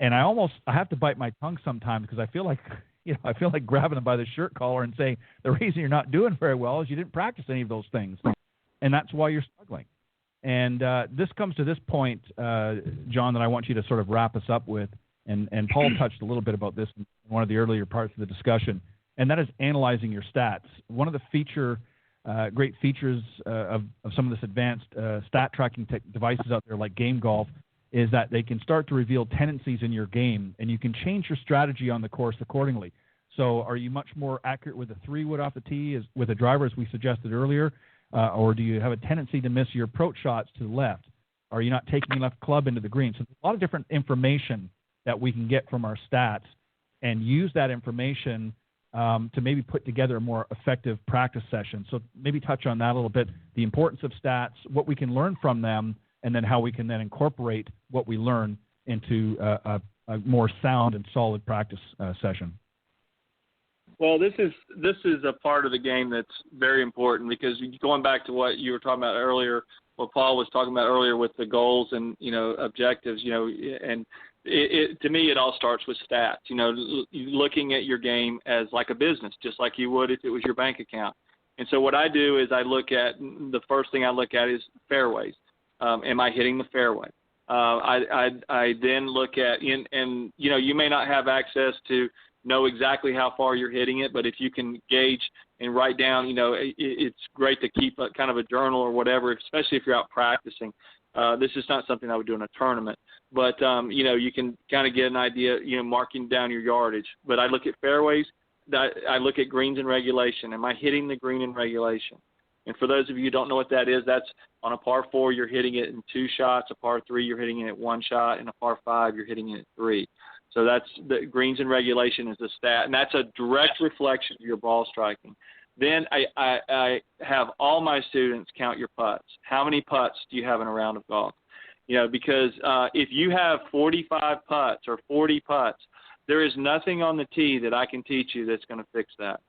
And I have to bite my tongue sometimes because I feel like grabbing them by the shirt collar and saying, the reason you're not doing very well is you didn't practice any of those things. And that's why you're struggling. And this comes to this point, John, that I want you to sort of wrap us up with. And Paul touched a little bit about this in one of the earlier parts of the discussion, and that is analyzing your stats. One of the great features of some of this advanced stat tracking devices out there like Game Golf is that they can start to reveal tendencies in your game, and you can change your strategy on the course accordingly. So are you much more accurate with a 3-wood off the tee with a driver, as we suggested earlier, or do you have a tendency to miss your approach shots to the left? Are you not taking enough club into the green? So there's a lot of different information that we can get from our stats and use that information to maybe put together a more effective practice session. So maybe touch on that a little bit, the importance of stats, what we can learn from them, and then how we can then incorporate what we learn into a more sound and solid practice session. Well, this is a part of the game that's very important, because going back to what you were talking about earlier, what Paul was talking about earlier with the goals and, objectives, and to me, it all starts with stats, looking at your game as like a business, just like you would if it was your bank account. And so what I do is the first thing I look at is fairways. Am I hitting the fairway? I then look at, and you may not have access to know exactly how far you're hitting it, but if you can gauge and write down, it's great to keep a kind of a journal or whatever, especially if you're out practicing. This is not something I would do in a tournament, but, you can kind of get an idea, marking down your yardage. But I look at fairways, I look at greens in regulation. Am I hitting the green in regulation? And for those of you who don't know what that is, that's on a par 4, you're hitting it in 2 shots. A par 3, you're hitting it at 1 shot. And a par 5, you're hitting it at 3. So that's the greens in regulation is a stat, and that's a direct reflection of your ball striking. Then I have all my students count your putts. How many putts do you have in a round of golf? Because if you have 45 putts or 40 putts, there is nothing on the tee that I can teach you that's going to fix that.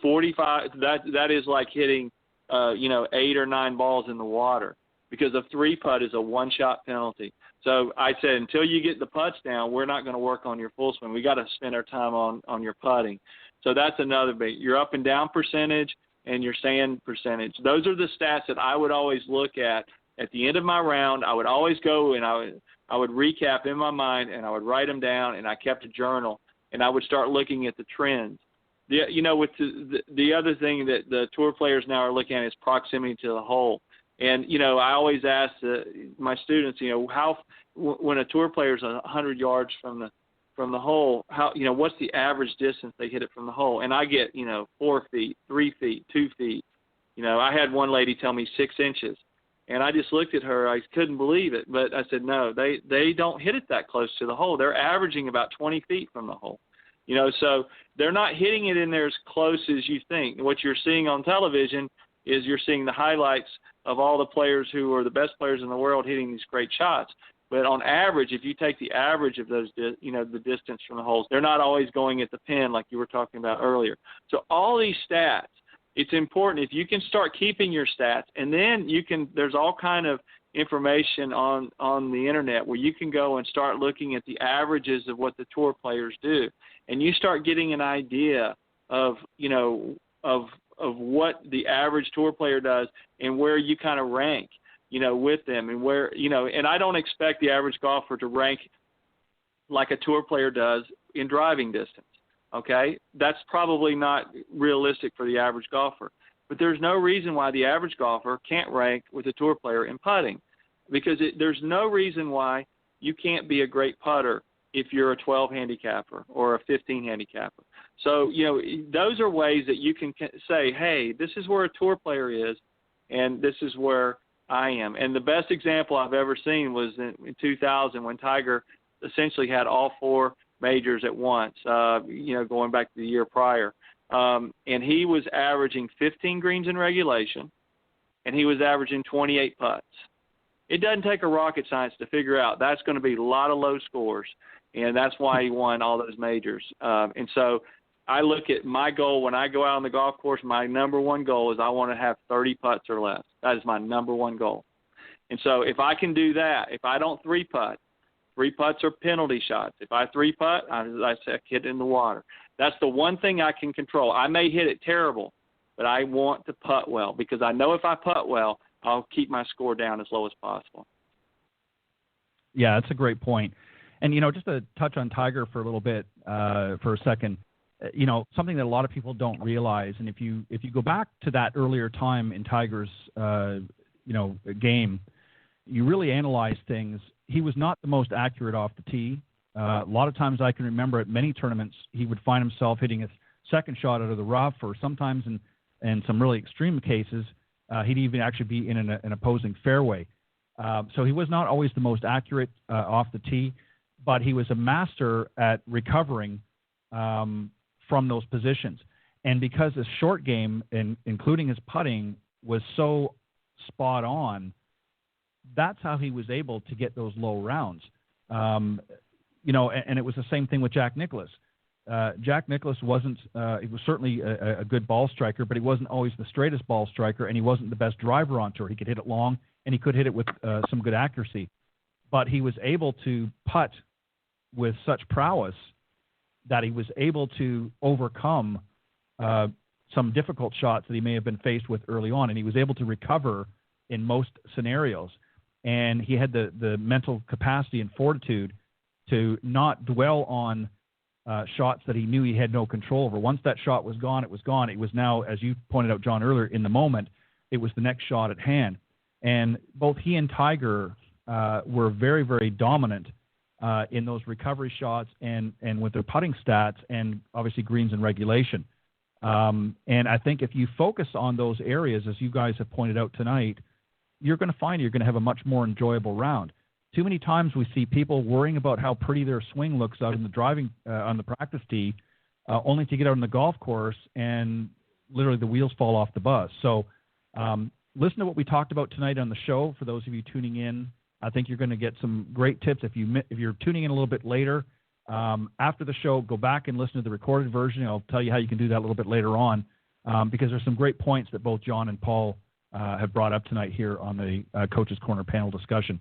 45, that is like hitting, 8 or 9 balls in the water, because a 3-putt is a 1-shot penalty. So I said, until you get the putts down, we're not going to work on your full swing. We got to spend our time on your putting. So that's another big. Your up and down percentage and your sand percentage. Those are the stats that I would always look at the end of my round. I would always go and I would recap in my mind, and I would write them down, and I kept a journal, and I would start looking at the trends. With the other thing that the tour players now are looking at is proximity to the hole. And, I always ask my students, when a tour player is 100 yards from the hole, what's the average distance they hit it from the hole? And I get, 4 feet, 3 feet, 2 feet. I had one lady tell me 6 inches. And I just looked at her. I couldn't believe it. But I said, no, they don't hit it that close to the hole. They're averaging about 20 feet from the hole. So they're not hitting it in there as close as you think. What you're seeing on television is you're seeing the highlights of all the players who are the best players in the world hitting these great shots. But on average, if you take the average of those, the distance from the holes, they're not always going at the pin like you were talking about earlier. So all these stats, it's important if you can start keeping your stats, and then there's all kind of information on the internet where you can go and start looking at the averages of what the tour players do. And you start getting an idea of what the average tour player does and where you kind of rank, with them, and where, and I don't expect the average golfer to rank like a tour player does in driving distance. Okay, that's probably not realistic for the average golfer. But there's no reason why the average golfer can't rank with a tour player in putting, because there's no reason why you can't be a great putter if you're a 12 handicapper or a 15 handicapper. So, those are ways that you can say, hey, this is where a tour player is, and this is where I am. And the best example I've ever seen was in 2000 when Tiger essentially had all 4 majors at once, going back to the year prior. And he was averaging 15 greens in regulation, and he was averaging 28 putts. It doesn't take a rocket science to figure out that's going to be a lot of low scores, and that's why he won all those majors. And so I look at my goal when I go out on the golf course, my number one goal is I want to have 30 putts or less. That is my number one goal. And so if I can do that, if I don't 3-putt, 3 putts are penalty shots. If I 3-putt, I hit it in the water. That's the one thing I can control. I may hit it terrible, but I want to putt well, because I know if I putt well, I'll keep my score down as low as possible. Yeah, that's a great point. And, just to touch on Tiger for a little bit, for a second, something that a lot of people don't realize, and if you go back to that earlier time in Tiger's, game, you really analyze things. He was not the most accurate off the tee. A lot of times I can remember at many tournaments he would find himself hitting his second shot out of the rough, or sometimes in some really extreme cases, he'd even actually be in an opposing fairway. So he was not always the most accurate off the tee, but he was a master at recovering from those positions. And because his short game, including his putting, was so spot on, that's how he was able to get those low rounds. And it was the same thing with Jack Nicklaus. Jack Nicklaus wasn't, he was certainly a good ball striker, but he wasn't always the straightest ball striker, and he wasn't the best driver on tour. He could hit it long, and he could hit it with some good accuracy. But he was able to putt with such prowess that he was able to overcome some difficult shots that he may have been faced with early on, and he was able to recover in most scenarios. And he had the mental capacity and fortitude to not dwell on shots that he knew he had no control over. Once that shot was gone, it was gone. It was now, as you pointed out, John, earlier, in the moment, it was the next shot at hand. And both he and Tiger were very, very dominant in those recovery shots and with their putting stats, and obviously greens and regulation. And I think if you focus on those areas, as you guys have pointed out tonight, you're going to find you're going to have a much more enjoyable round. Too many times we see people worrying about how pretty their swing looks out in the driving on the practice tee, only to get out on the golf course and literally the wheels fall off the bus. So listen to what we talked about tonight on the show. For those of you tuning in, I think you're going to get some great tips. If you're tuning in a little bit later, after the show, go back and listen to the recorded version. I'll tell you how you can do that a little bit later on, because there's some great points that both John and Paul have brought up tonight here on the Coach's Corner panel discussion.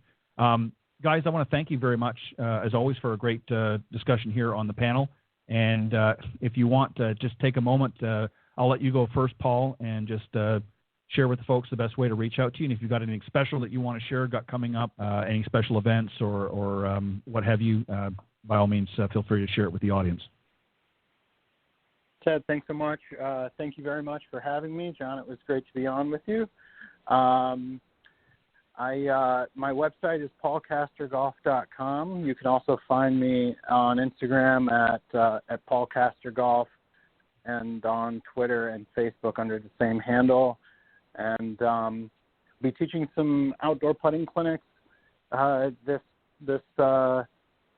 Guys, I want to thank you very much, as always, for a great discussion here on the panel. And if you want to just take a moment, I'll let you go first, Paul, and just share with the folks the best way to reach out to you. And if you've got anything special that you want to share, got coming up, any special events or what have you, by all means, feel free to share it with the audience. Ted, thanks so much. Thank you very much for having me. John, it was great to be on with you. My website is paulcastergolf.com. You can also find me on Instagram at paulcastergolf and on Twitter and Facebook under the same handle. And be teaching some outdoor putting clinics this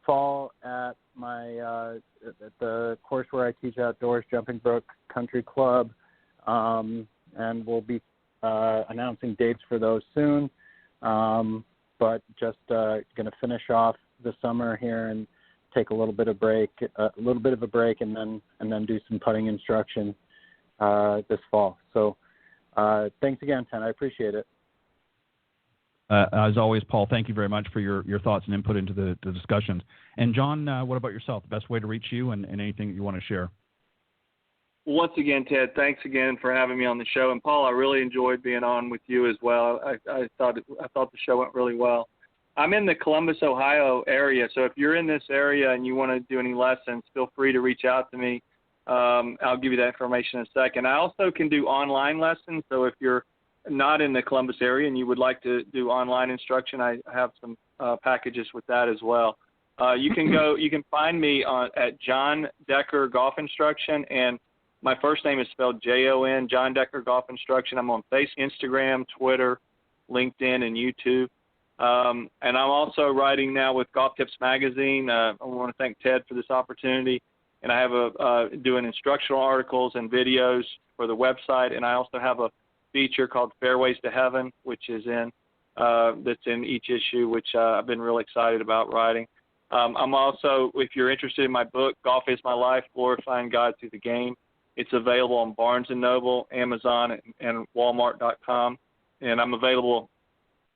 fall at at the course where I teach outdoors, Jumping Brook Country Club, and we'll be announcing dates for those soon. But just going to finish off the summer here and take a little bit of a break, and then do some putting instruction this fall. So thanks again, Ken. I appreciate it. As always, Paul, thank you very much for your thoughts and input into the discussions. And John, what about yourself? The best way to reach you and anything that you want to share? Once again, Ted, thanks again for having me on the show. And Paul, I really enjoyed being on with you as well. I thought the show went really well. I'm in the Columbus, Ohio area, so if you're in this area and you want to do any lessons, feel free to reach out to me. I'll give you that information in a second. I also can do online lessons, so if you're not in the Columbus area and you would like to do online instruction, I have some packages with that as well. You can find me at John Decker Golf Instruction, and my first name is spelled Jon, John Decker Golf Instruction. I'm on Facebook, Instagram, Twitter, LinkedIn, and YouTube. And I'm also writing now with Golf Tips Magazine. I want to thank Ted for this opportunity. And I have doing instructional articles and videos for the website, and I also have a feature called Fairways to Heaven, which is that's in each issue, which I've been really excited about writing. I'm also, if you're interested in my book, Golf is My Life, Glorifying God Through the Game, it's available on Barnes & Noble, Amazon, and Walmart.com. And I'm available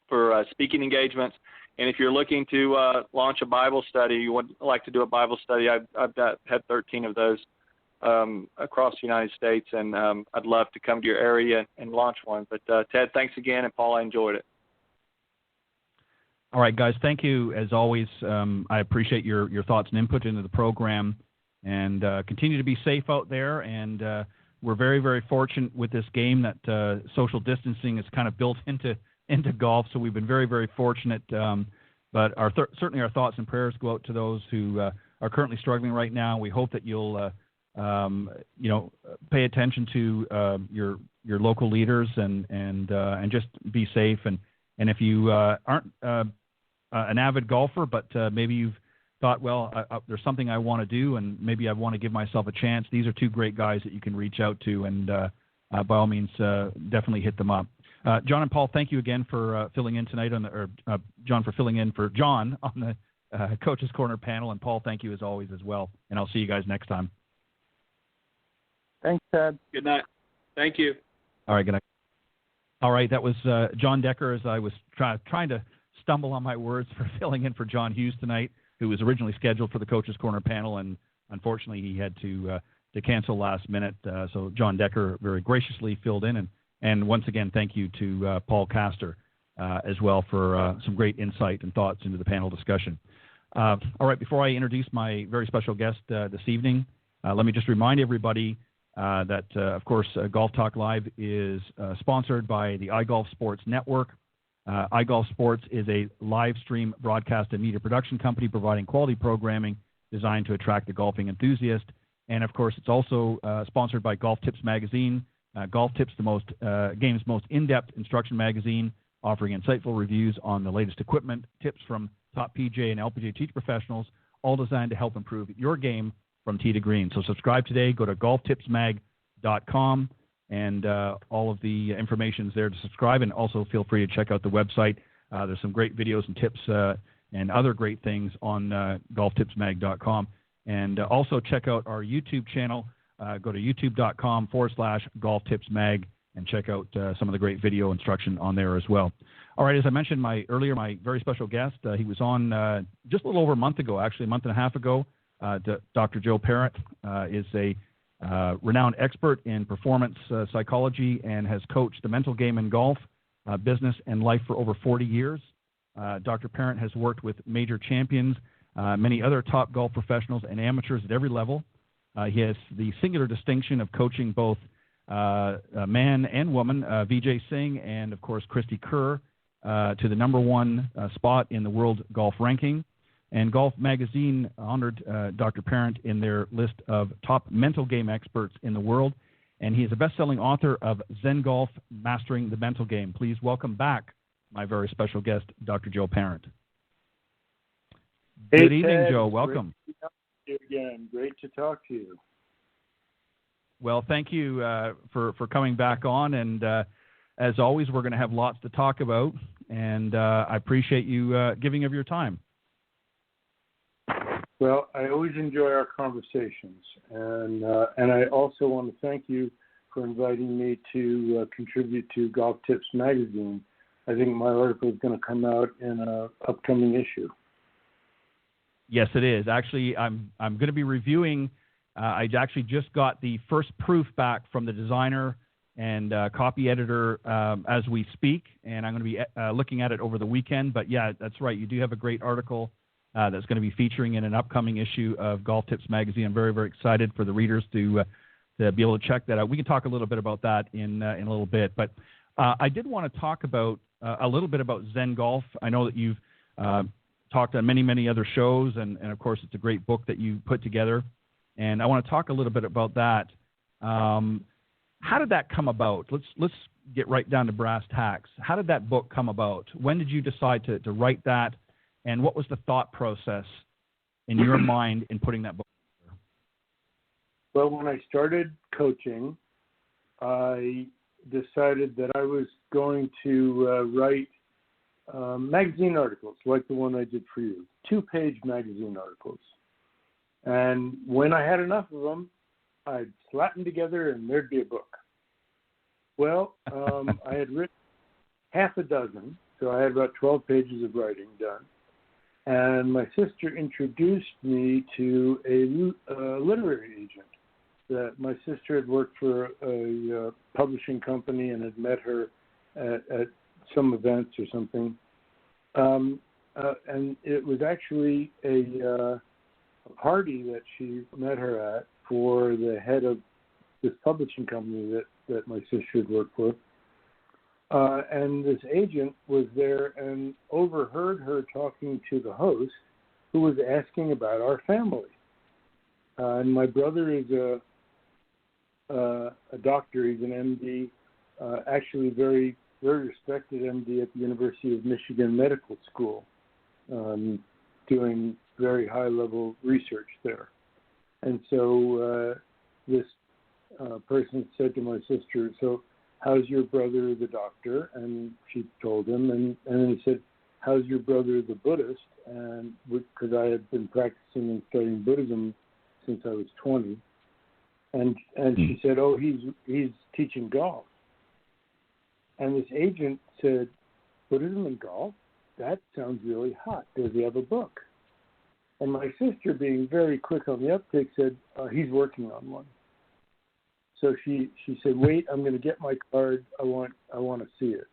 for speaking engagements. And if you're looking to launch a Bible study, you would like to do a Bible study, I've had 13 of those across the United States, and I'd love to come to your area and launch one. But Ted, thanks again, and Paul, I enjoyed it. All right, guys, thank you as always. I appreciate your thoughts and input into the program, and continue to be safe out there. And we're very, very fortunate with this game that social distancing is kind of built into golf, so we've been very, very fortunate. But certainly our thoughts and prayers go out to those who are currently struggling right now. We hope that you'll pay attention to your local leaders and just be safe. And if you aren't an avid golfer, but maybe you've thought, well, there's something I want to do, and maybe I want to give myself a chance, these are two great guys that you can reach out to, and by all means, definitely hit them up. John and Paul, thank you again for filling in tonight John for filling in for John on the Coach's Corner panel, and Paul, thank you as always as well. And I'll see you guys next time. Thanks, Ted. Good night. Thank you. All right, good night. All right, that was John Decker, as I was trying to stumble on my words, for filling in for John Hughes tonight, who was originally scheduled for the Coach's Corner panel, and unfortunately he had to cancel last minute. So John Decker very graciously filled in, and once again, thank you to Paul Castor as well for some great insight and thoughts into the panel discussion. All right, before I introduce my very special guest this evening, let me just remind everybody that, of course, Golf Talk Live is sponsored by the iGolf Sports Network. iGolf Sports is a live stream broadcast and media production company providing quality programming designed to attract the golfing enthusiast. And, of course, it's also sponsored by Golf Tips Magazine. Golf Tips, the game's most in-depth instruction magazine, offering insightful reviews on the latest equipment, tips from top PGA and LPGA teach professionals, all designed to help improve your game from tee to green. So subscribe today. Go to golftipsmag.com, and all of the information is there to subscribe. And also feel free to check out the website. There's some great videos and tips and other great things on golftipsmag.com. And also check out our YouTube channel. Go to youtube.com/golftipsmag and check out some of the great video instruction on there as well. All right, as I mentioned my very special guest, he was on just a little over a month ago, actually a month and a half ago. Dr. Joe Parent is a renowned expert in performance psychology and has coached the mental game in golf, business, and life for over 40 years. Dr. Parent has worked with major champions, many other top golf professionals, and amateurs at every level. He has the singular distinction of coaching both man and woman, Vijay Singh and, of course, Christy Kerr. to the number one spot in the world golf ranking. And Golf Magazine honored Dr. Parent in their list of top mental game experts in the world. And he is a best-selling author of Zen Golf, Mastering the Mental Game. Please welcome back my very special guest, Dr. Joe Parent. Hey, Good evening, Ted. Joe. Welcome. Great to talk to you again. Great to talk to you. Well, thank you for coming back on. And as always, we're going to have lots to talk about. And I appreciate you giving of your time. Well, I always enjoy our conversations, and I also want to thank you for inviting me to contribute to Golf Tips magazine. I think my article is going to come out in an upcoming issue. Yes, it is. Actually, I'm going to be reviewing. I actually just got the first proof back from the designer and copy editor as we speak, and I'm going to be looking at it over the weekend. But yeah, that's right. You do have a great article that's going to be featuring in an upcoming issue of Golf Tips magazine. I'm very, very excited for the readers to be able to check that out. We can talk a little bit about that in a little bit. But I did want to talk about a little bit about Zen Golf. I know that you've talked on many, many other shows, and of course it's a great book that you put together. And I want to talk a little bit about that. How did that come about? Let's get right down to brass tacks. How did that book come about? When did you decide to write that? And what was the thought process in your mind in putting that book together? Well, when I started coaching, I decided that I was going to write magazine articles like the one I did for you, 2-page magazine articles. And when I had enough of them, I'd slap them together and there'd be a book. Well, I had written half a dozen, so I had about 12 pages of writing done. And my sister introduced me to a literary agent. That my sister had worked for a publishing company and had met her at some events or something. And it was actually a party that she met her at for the head of this publishing company that my sister had worked for. And this agent was there and overheard her talking to the host, who was asking about our family. And my brother is a doctor. He's an MD, actually very, very respected MD at the University of Michigan Medical School, doing very high-level research there. And so this person said to my sister, "So how's your brother, the doctor?" And she told him, and then he said, "How's your brother, the Buddhist?" And because I had been practicing and studying Buddhism since I was 20, and she said, "Oh, he's teaching golf." And this agent said, "Buddhism and golf? That sounds really hot. Does he have a book?" And my sister, being very quick on the uptake, said, "He's working on one." So she said, "Wait, I'm going to get my card. I want to see it."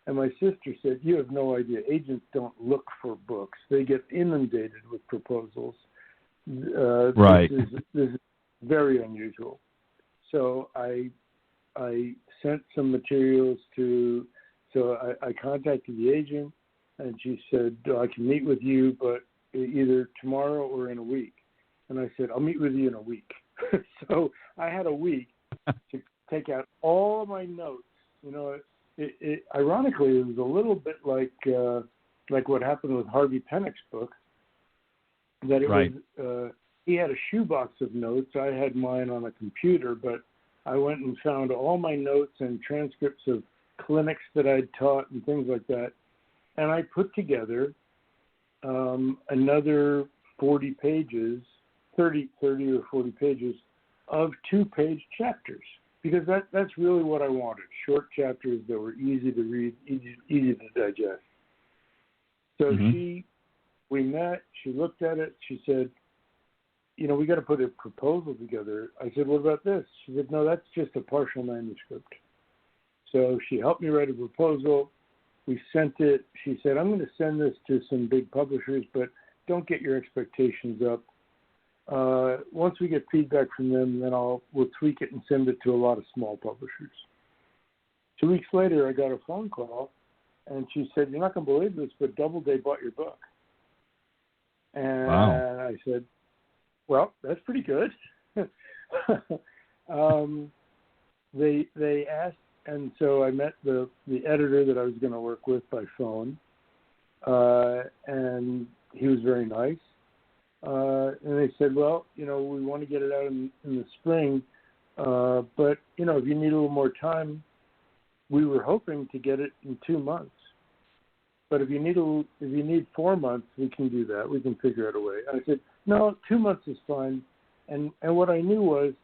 And my sister said, "You have no idea. Agents don't look for books. They get inundated with proposals. Right. This is very unusual." So I sent some materials to. So I contacted the agent, and she said, "I can meet with you, but either tomorrow or in a week." And I said, "I'll meet with you in a week." So I had a week to take out all my notes. You know, it ironically, it was a little bit like what happened with Harvey Pennock's book. That it right. was he had a shoebox of notes. I had mine on a computer, but I went and found all my notes and transcripts of clinics that I'd taught and things like that, and I put together another 40 pages, 30 or 40 pages of 2-page chapters, because that's really what I wanted, short chapters that were easy to read, easy to digest. So we met, she looked at it, she said, "You know, we got to put a proposal together." I said, "What about this?" She said, "No, that's just a partial manuscript." So she helped me write a proposal. We sent it. She said, "I'm going to send this to some big publishers, but don't get your expectations up. Once we get feedback from them, then we'll tweak it and send it to a lot of small publishers." 2 weeks later, I got a phone call and she said, "You're not going to believe this, but Doubleday bought your book." And Wow. I said, "Well, that's pretty good." They asked, and so I met the editor that I was going to work with by phone, and he was very nice. And they said, "Well, we want to get it out in the spring, but if you need a little more time, we were hoping to get it in 2 months. But if you need 4 months, we can do that. We can figure out a way." I said, "No, 2 months is fine." And what I knew was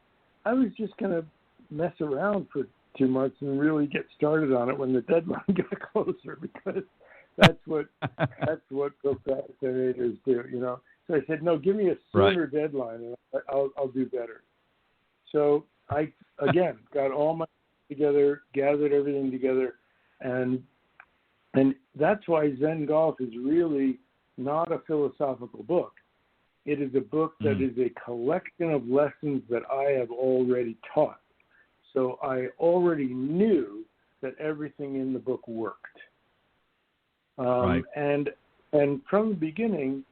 I was just going to mess around for 2 months and really get started on it when the deadline got closer, because that's what procrastinators do, So I said, "No, give me a sooner deadline, and I'll do better." So I again got all my together, gathered everything together, and that's why Zen Golf is really not a philosophical book. It is a book that is a collection of lessons that I have already taught. So I already knew that everything in the book worked. And from the beginning,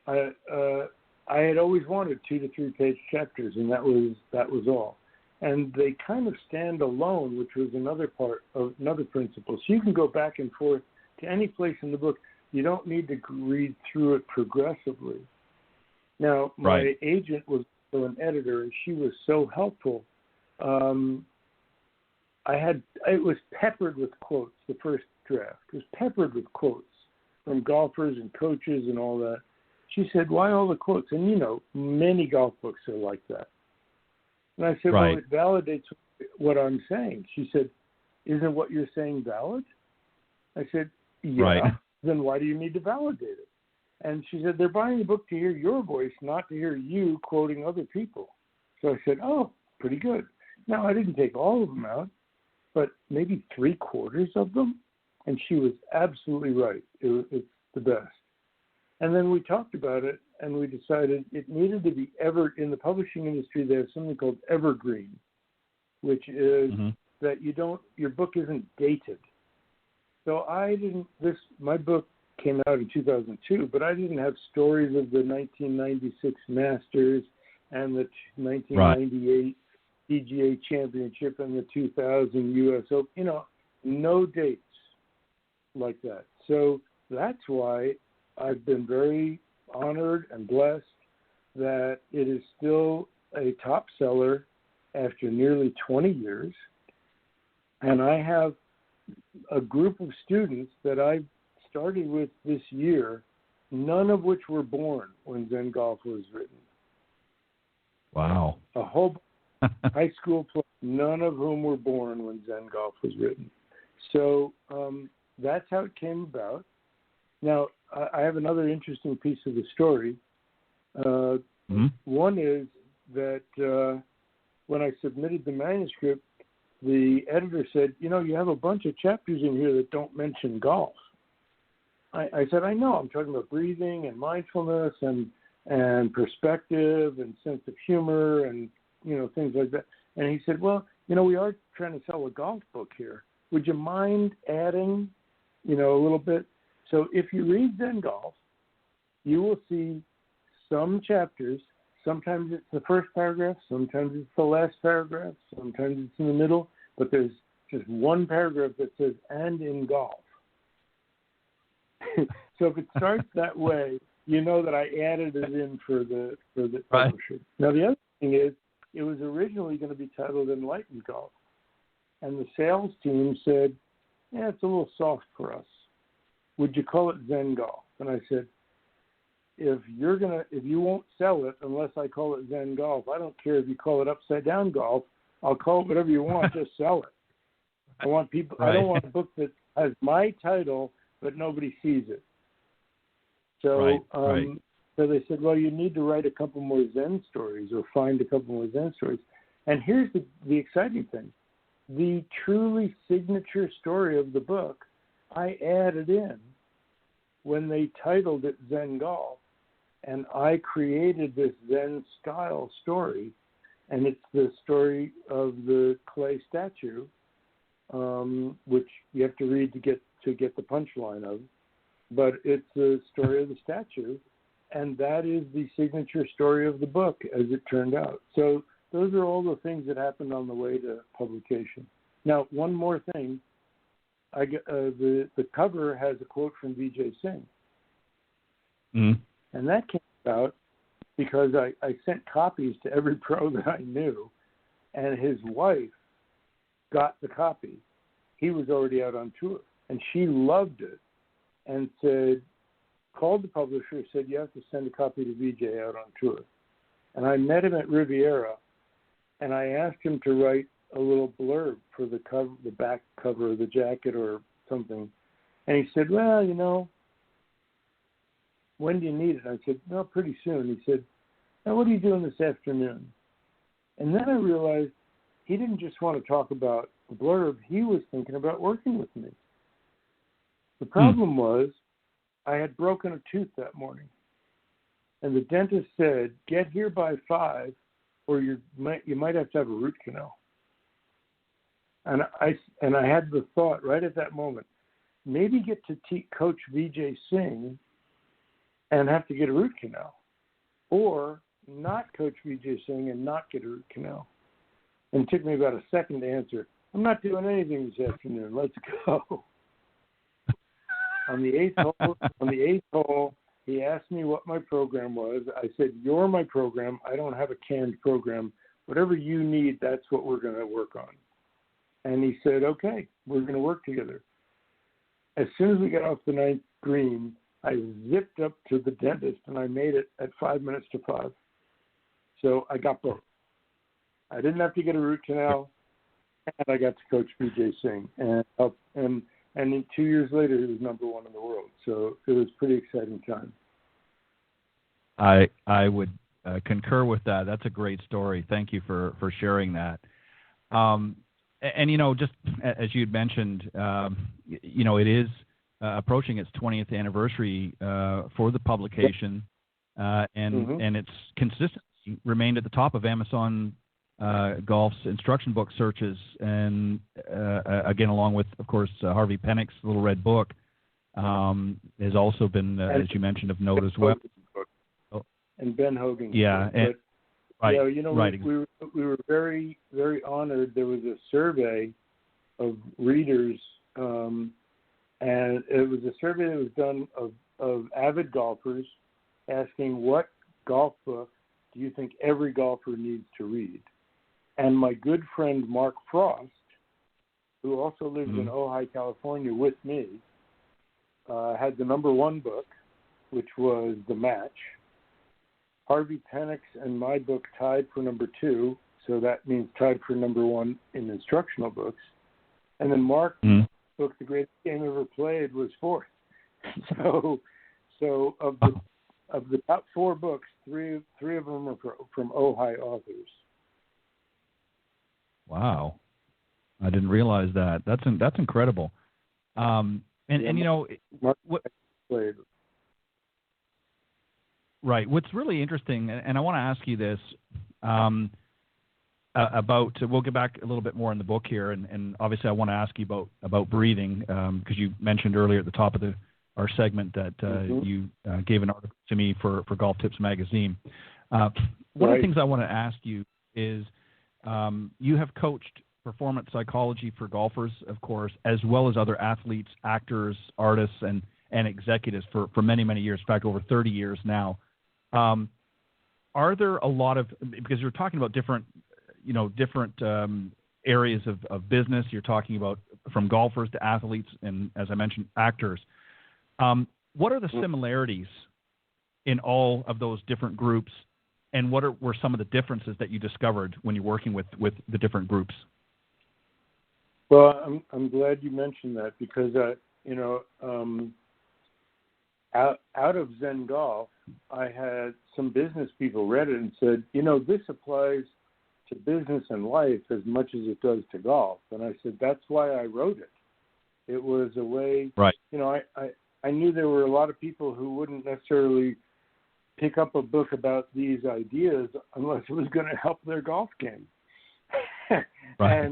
I had always wanted 2 to 3 page chapters, and that was all. And they kind of stand alone, which was another principle. So you can go back and forth to any place in the book. You don't need to read through it progressively. Now, my agent was also an editor, and she was so helpful. It was peppered with quotes. The first draft was peppered with quotes from golfers and coaches and all that. She said, "Why all the quotes?" And many golf books are like that. And I said, "Well, it validates what I'm saying." She said, "Isn't what you're saying valid?" I said, "Yeah." Right. Then why do you need to validate it? And she said, "They're buying the book to hear your voice, not to hear you quoting other people." So I said, "Oh, pretty good." Now, I didn't take all of them out, but maybe 3/4 of them. And she was absolutely right. It's the best. And then we talked about it, and we decided it needed to be in the publishing industry, they have something called evergreen, which is that your book isn't dated. So my book came out in 2002, but I didn't have stories of the 1996 Masters and the 1998 PGA Championship and the 2000 US Open, no dates like that. So that's why I've been very honored and blessed that it is still a top seller after nearly 20 years. And I have a group of students that I started with this year, none of which were born when Zen Golf was written. Wow. A whole high school players, none of whom were born when Zen Golf was written. So that's how it came about. Now, I have another interesting piece of the story. One is that when I submitted the manuscript, the editor said, "You have a bunch of chapters in here that don't mention golf." I said, "I know. I'm talking about breathing and mindfulness and perspective and sense of humor and, things like that." And he said, "Well, we are trying to sell a golf book here. Would you mind adding, a little bit?" So if you read Zen Golf, you will see some chapters. Sometimes it's the first paragraph, sometimes it's the last paragraph, sometimes it's in the middle, but there's just one paragraph that says, "and in golf." So if it starts that way, that I added it in for the publisher. Now, the other thing is, it was originally going to be titled Enlightened Golf. And the sales team said, "It's a little soft for us. Would you call it Zen Golf?" And I said, if you won't sell it unless I call it Zen Golf, I don't care if you call it Upside Down Golf. I'll call it whatever you want. Just sell it. I want people. I don't want a book that has my title but nobody sees it. So, so they said, "Well, you need to write a couple more Zen stories or find a couple more Zen stories." And here's the exciting thing: the truly signature story of the book, I added in when they titled it Zen Golf, and I created this Zen style story, and it's the story of the clay statue which you have to read to get the punchline of. But it's the story of the statue, and that is the signature story of the book, as it turned out. So those are all the things that happened on the way to publication. Now, one more thing. The cover has a quote from Vijay Singh. Mm. And that came about because I sent copies to every pro that I knew, and his wife got the copy. He was already out on tour, and she loved it and called the publisher, said, you have to send a copy to Vijay out on tour. And I met him at Riviera, and I asked him to write a little blurb for the cover, the back cover of the jacket or something. And he said, well, when do you need it? I said, no, pretty soon. He said, now what are you doing this afternoon? And then I realized he didn't just want to talk about the blurb. He was thinking about working with me. The problem was I had broken a tooth that morning. And the dentist said, get here by 5 or you might have to have a root canal. And I had the thought right at that moment, maybe get to coach Vijay Singh and have to get a root canal, or not coach Vijay Singh and not get a root canal. And it took me about a second to answer, I'm not doing anything this afternoon. Let's go. On the eighth hole, he asked me what my program was. I said, you're my program. I don't have a canned program. Whatever you need, that's what we're going to work on. And he said, okay, we're going to work together. As soon as we got off the 9th green, I zipped up to the dentist, and I made it at 5 minutes to 5. So I got both. I didn't have to get a root canal, and I got to coach Vijay Singh. And 2 years later, he was number 1 in the world. So it was a pretty exciting time. I would concur with that. That's a great story. Thank you for sharing that. And just as you'd mentioned, it is approaching its 20th anniversary for the publication, and it's consistently remained at the top of Amazon Golf's instruction book searches, and again, along with, of course, Harvey Penick's Little Red Book, has also been, as you mentioned, of note as well. And Ben Hogan's book. But, right. Right. We were very, very honored. There was a survey of readers, and it was a survey that was done of avid golfers, asking what golf book do you think every golfer needs to read? And my good friend Mark Frost, who also lives in Ojai, California with me, had the number 1 book, which was The Match. Harvey Penick's and my book tied for number 2, so that means tied for number 1 in instructional books. And then Mark's book, The Greatest Game Ever Played, was 4th. So of the top 4 books, three of them are from Ojai authors. Wow, I didn't realize that. That's incredible. Mark played. Right. What's really interesting, and I want to ask you this about. We'll get back a little bit more in the book here, and obviously I want to ask you about breathing, because you mentioned earlier at the top of our segment that you gave an article to me for Golf Tips magazine. One of the things I want to ask you is, you have coached performance psychology for golfers, of course, as well as other athletes, actors, artists, and executives for many, many years. In fact, over 30 years now. Are there a lot of, because you're talking about different areas of business, you're talking about from golfers to athletes and, as I mentioned, actors. What are the similarities in all of those different groups, and what were some of the differences that you discovered when you're working with the different groups? Well, I'm glad you mentioned that, because out of Zen Golf, I had some business people read it and said, this applies to business and life as much as it does to golf. And I said, that's why I wrote it. It was a way, right. I knew there were a lot of people who wouldn't necessarily pick up a book about these ideas unless it was going to help their golf game. Right.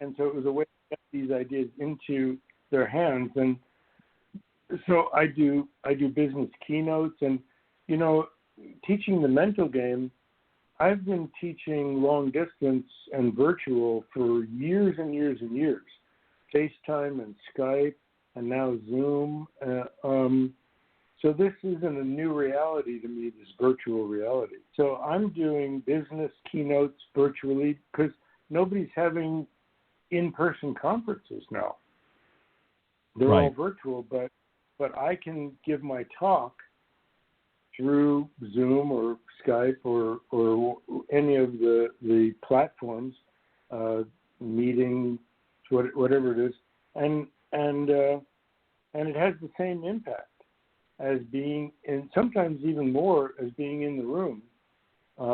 And so it was a way to get these ideas into their hands. And so I do business keynotes, and, teaching the mental game. I've been teaching long distance and virtual for years and years and years, FaceTime and Skype and now Zoom. So this isn't a new reality to me, this virtual reality. So I'm doing business keynotes virtually because nobody's having in-person conferences now. They're all virtual, but I can give my talk through Zoom or Skype or any of the platforms, meetings, whatever it is, and it has the same impact as being, and sometimes even more, as being in the room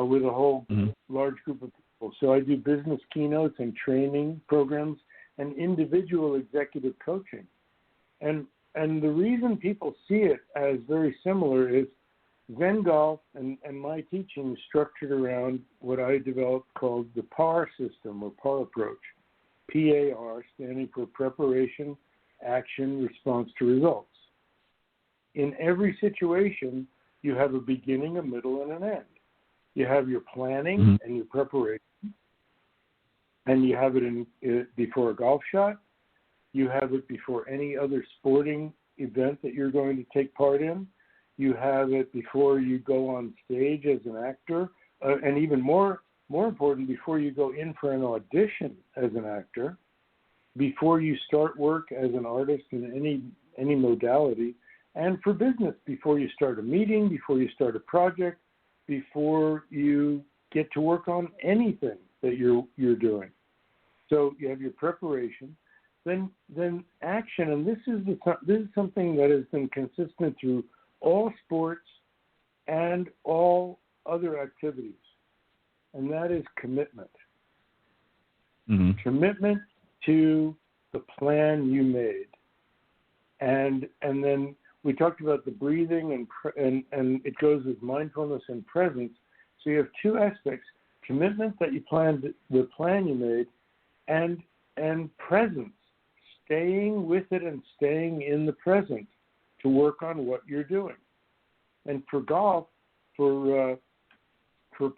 with a whole large group of people. So I do business keynotes and training programs and individual executive coaching, and the reason people see it as very similar is Zen Golf and my teaching is structured around what I developed called the PAR system or PAR approach. PAR standing for preparation, action, response to results. In every situation, you have a beginning, a middle, and an end. You have your planning and your preparation, and you have it before a golf shot. You have it before any other sporting event that you're going to take part in. You have it before you go on stage as an actor, and even more important, before you go in for an audition as an actor, before you start work as an artist in any modality, and for business, before you start a meeting, before you start a project, before you get to work on anything that you're doing. So you have your preparation, then action, and this is something that has been consistent through all sports and all other activities, and that is commitment. Commitment to the plan you made, and then we talked about the breathing and it goes with mindfulness and presence. So you have two aspects: commitment that you planned, the plan you made, and presence, staying with it and staying in the present to work on what you're doing. And for golf, for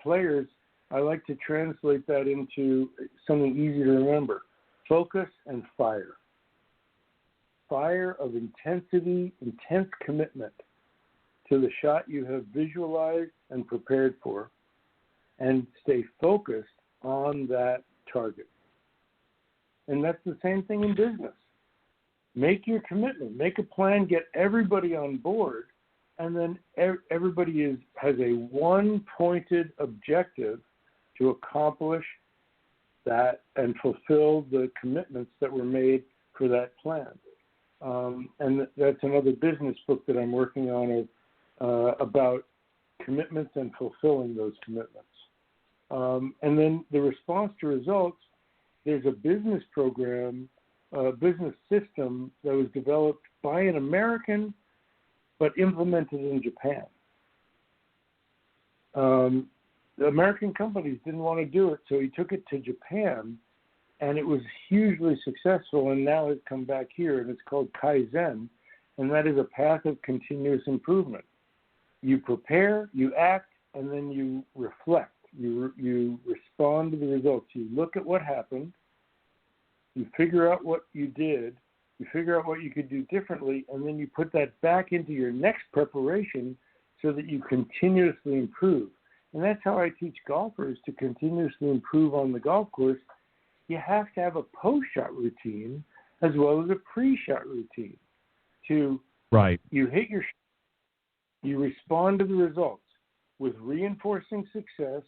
players, I like to translate that into something easy to remember: focus and fire. Fire of intensity, intense commitment to the shot you have visualized and prepared for, and stay focused on that target. And that's the same thing in business. Make your commitment, make a plan, get everybody on board, and then everybody has a one-pointed objective to accomplish that and fulfill the commitments that were made for that plan. And that's another business book that I'm working on about commitments and fulfilling those commitments. And then the response to results, there's a business program, a business system that was developed by an American but implemented in Japan. The American companies didn't want to do it, so he took it to Japan, and it was hugely successful, and now it's come back here, and it's called Kaizen, and that is a path of continuous improvement. You prepare, you act, and then you reflect. You respond to the results. You look at what happened, you figure out what you did, you figure out what you could do differently, and then you put that back into your next preparation so that you continuously improve. And that's how I teach golfers to continuously improve on the golf course. You have to have a post-shot routine as well as a pre-shot routine. You hit your shot, you respond to the results with reinforcing success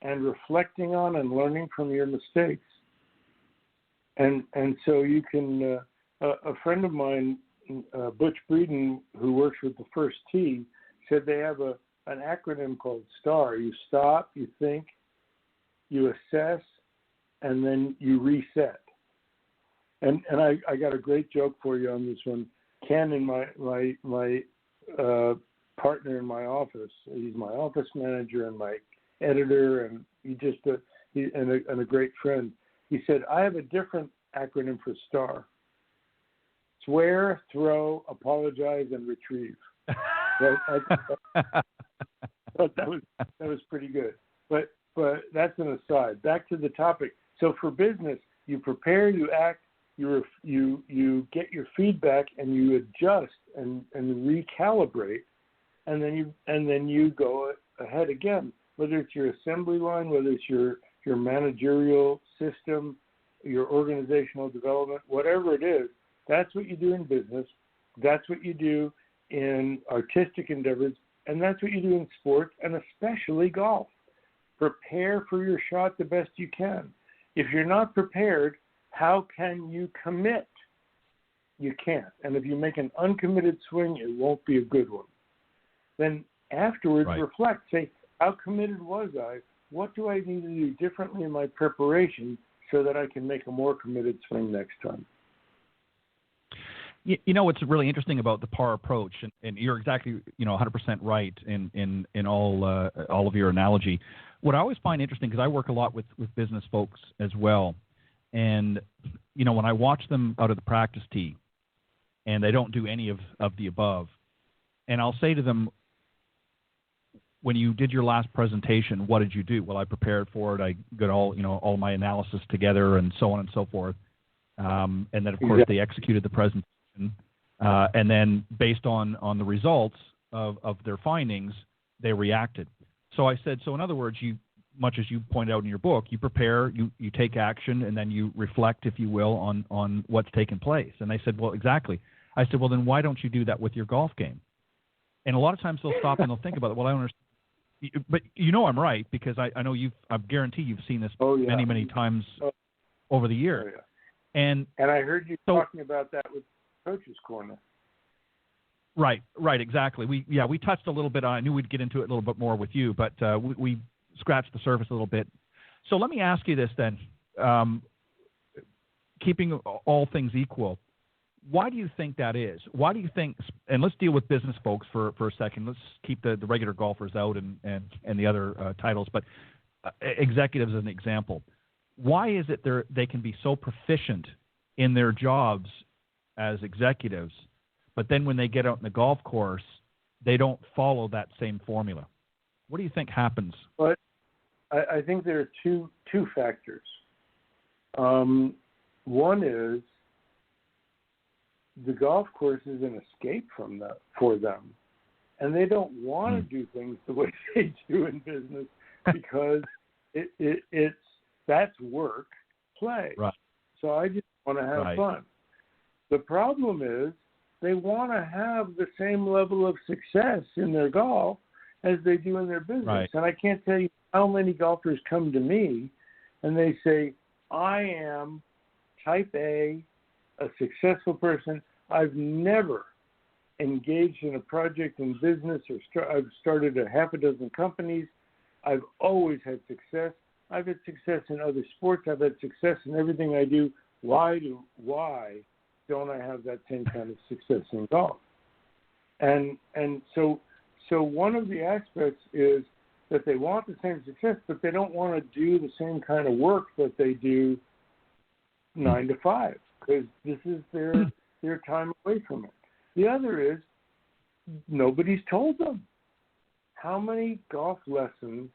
and reflecting on and learning from your mistakes. And so you can, a friend of mine, Butch Breeden, who works with the First Tee, said they have an acronym called STAR. You stop, you think, you assess, and then you reset. And I got a great joke for you on this one. Ken, and my partner in my office, he's my office manager and my editor, and he's a great friend. He said, I have a different acronym for STAR. Swear, throw, apologize, and retrieve. Right? I thought that was pretty good. But that's an aside. Back to the topic. So for business, you prepare, you act, you get your feedback, and you adjust and recalibrate, and then you go ahead again. Whether it's your assembly line, whether it's your managerial system, your organizational development, whatever it is, that's what you do in business. That's what you do in artistic endeavors, and that's what you do in sports, and especially golf. Prepare for your shot the best you can. If you're not prepared, how can you commit? You can't. And if you make an uncommitted swing, it won't be a good one. Then afterwards, reflect. Say, how committed was I? What do I need to do differently in my preparation so that I can make a more committed swing next time? You know what's really interesting about the PAR approach, and you're exactly 100% right in all of your analogy. What I always find interesting, because I work a lot with business folks as well, and when I watch them out of the practice tee, and they don't do any of the above, and I'll say to them, when you did your last presentation, what did you do? Well, I prepared for it. I got all my analysis together, and so on and so forth. And then, of course, they executed the presentation. And then based on the results of their findings, they reacted. So I said, so in other words, much as you pointed out in your book, you prepare, you take action, and then you reflect, if you will, on what's taken place. And they said, well, exactly. I said, well, then why don't you do that with your golf game? And a lot of times they'll stop and they'll think about it. Well, I don't understand. But I'm right, because I know I guarantee you've seen this many times over the years. Oh, yeah. And I heard you talking about that with Coach's Corner. Right, exactly. We touched a little bit on. I knew we'd get into it a little bit more with you, but we scratched the surface a little bit. So let me ask you this then: keeping all things equal, why do you think that is? Why do you think? And let's deal with business folks for a second. Let's keep the regular golfers out and the other titles, but executives as an example. Why is it they can be so proficient in their jobs as executives, but then when they get out in the golf course, they don't follow that same formula? What do you think happens? But I think there are two factors. One is the golf course is an escape for them, and they don't want to do things the way they do in business because that's work play. Right. So I just want to have fun. The problem is they want to have the same level of success in their golf as they do in their business. Right. And I can't tell you how many golfers come to me and they say, I am type A successful person. I've never engaged in a project in business I've started a half a dozen companies. I've always had success. I've had success in other sports. I've had success in everything I do. Why don't I have that same kind of success in golf? And so one of the aspects is that they want the same success, but they don't want to do the same kind of work that they do 9 to 5 because this is their time away from it. The other is nobody's told them. How many golf lessons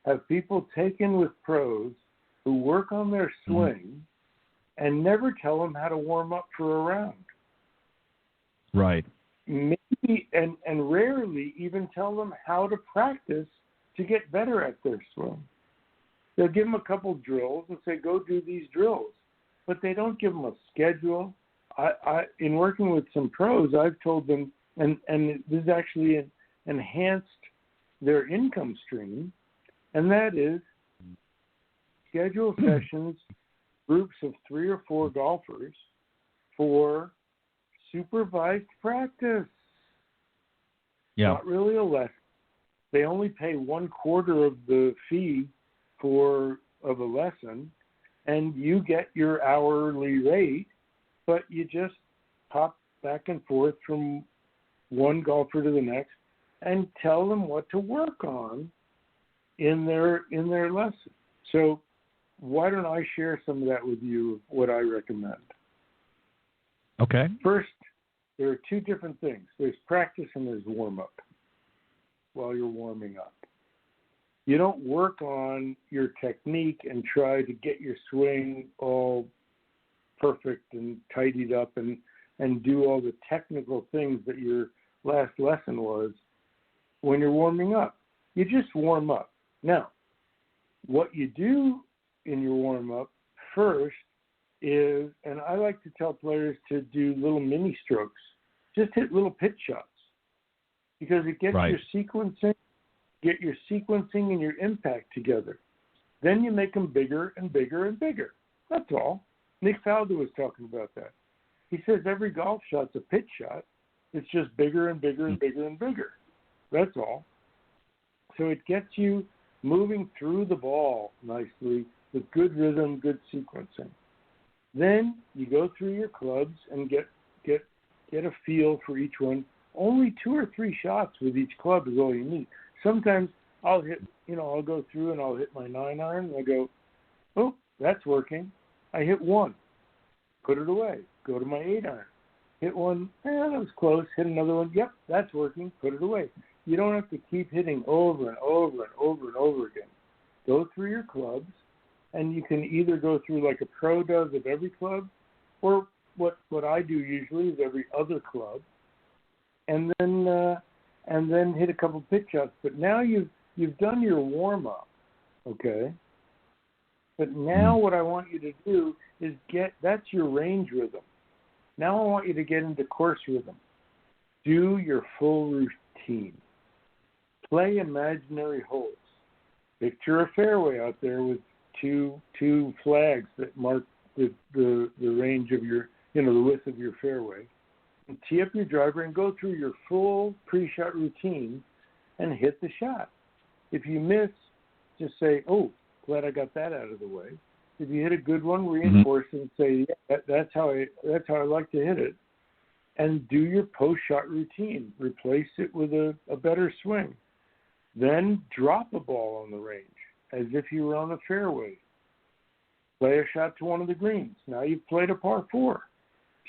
have people taken with pros who work on their swing and never tell them how to warm up for a round? Right. Maybe and rarely even tell them how to practice to get better at their swing. They'll give them a couple drills and say, go do these drills. But they don't give them a schedule. In working with some pros, I've told them, and this is actually enhanced their income stream, and that is schedule sessions, groups of 3 or 4 golfers for supervised practice. Yeah. Not really a lesson. They only pay 1/4 of the fee of a lesson, and you get your hourly rate, but you just pop back and forth from one golfer to the next and tell them what to work on in their lesson. So why don't I share some of that with you, what I recommend? Okay. First, there are two different things. There's practice and there's warm-up while you're warming up. You don't work on your technique and try to get your swing all perfect and tidied up and do all the technical things that your last lesson was when you're warming up. You just warm up. Now, what you do in your warm-up first is, and I like to tell players to do little mini strokes. Just hit little pitch shots because it gets right. your sequencing and your impact together. Then you make them bigger and bigger and bigger. That's all. Nick Faldo was talking about that. He says every golf shot's a pitch shot. It's just bigger and bigger and bigger and bigger. That's all. So it gets you moving through the ball nicely with good rhythm, good sequencing. Then you go through your clubs and get a feel for each one. Only 2 or 3 shots with each club is all you need. Sometimes I'll go through and I'll hit my 9-iron and I go, oh, that's working. I hit one, put it away, go to my 8-iron. Hit one, that was close, hit another one, yep, that's working, put it away. You don't have to keep hitting over and over and over and over again. Go through your clubs, and you can either go through like a pro does of every club, or what I do usually is every other club, and then hit a couple pitch shots. But now you've done your warm up, okay? But now what I want you to do is that's your range rhythm. Now I want you to get into course rhythm. Do your full routine. Play imaginary holes. Picture a fairway out there with two flags that mark the range of your, the width of your fairway. And tee up your driver and go through your full pre-shot routine and hit the shot. If you miss, just say, oh, glad I got that out of the way. If you hit a good one, reinforce it and say, yeah, that's how I like to hit it. And do your post-shot routine. Replace it with a better swing. Then drop a ball on the range as if you were on the fairway. Play a shot to one of the greens. Now you've played a par 4.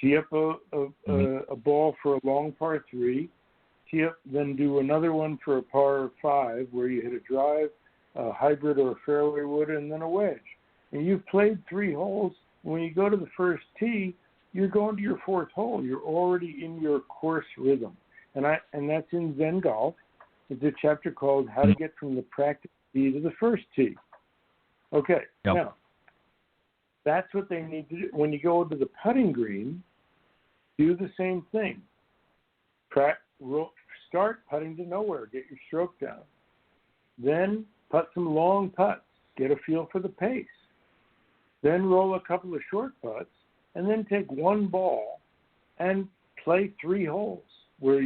Tee up a ball for a long par 3. Tee up, then do another one for a par 5 where you hit a drive, a hybrid or a fairway wood, and then a wedge. And you've played 3 holes. When you go to the first tee, you're going to your 4th hole. You're already in your course rhythm. And that's in Zen Golf. It's a chapter called How to Get from the Practice Tee to the First Tee. Okay, Now, that's what they need to do. When you go to the putting green, do the same thing. Start putting to nowhere. Get your stroke down. Then putt some long putts. Get a feel for the pace. Then roll a couple of short putts, and then take one ball and play 3 holes where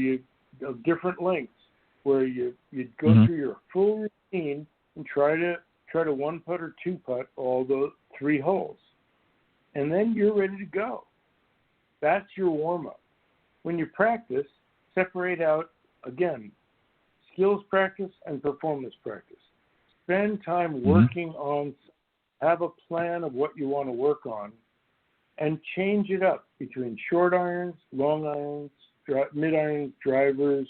of different lengths, where you'd go through your full routine and try to 1-putt or 2-putt all the 3 holes. And then you're ready to go. That's your warm-up. When you practice, separate out, again, skills practice and performance practice. Spend time working on, have a plan of what you want to work on, and change it up between short irons, long irons, mid irons, drivers.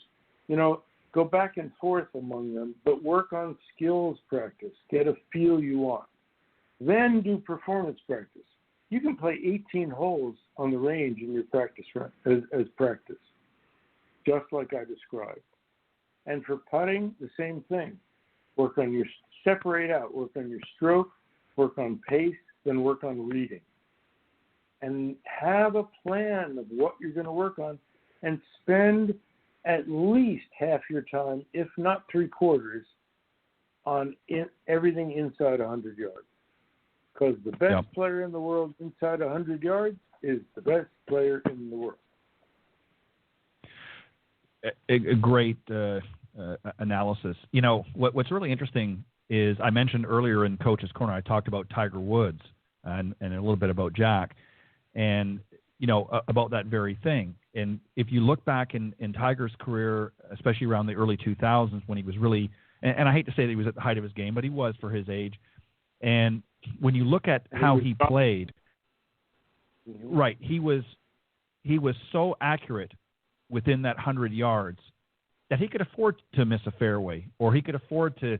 Go back and forth among them, but work on skills practice. Get a feel you want. Then do performance practice. You can play 18 holes on the range in your practice as practice, just like I described. And for putting, the same thing. Separate out. Work on your stroke, work on pace, then work on reading. And have a plan of what you're going to work on, and spend at least half your time, if not 3/4, on everything inside 100 yards. Because the best player in the world inside 100 yards is the best player in the world. A great analysis. What's really interesting is I mentioned earlier in Coach's Corner, I talked about Tiger Woods and a little bit about Jack, and about that very thing. And if you look back in Tiger's career, especially around the early 2000s when he was really, and I hate to say that he was at the height of his game, but he was for his age, And when you look at how he played, right, he was so accurate within that 100 yards that he could afford to miss a fairway, or he could afford to,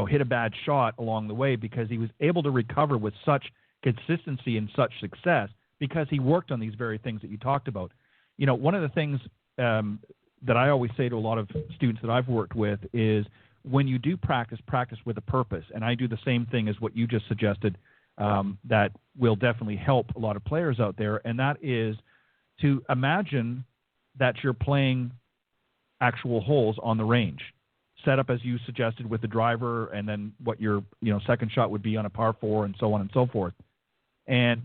hit a bad shot along the way, because he was able to recover with such consistency and such success because he worked on these very things that you talked about. You know, one of the things that I always say to a lot of students that I've worked with is, when you do practice with a purpose. And I do the same thing as what you just suggested, that will definitely help a lot of players out there. And that is to imagine that you're playing actual holes on the range, set up as you suggested with the driver, and then what your second shot would be on a par 4, and so on and so forth. And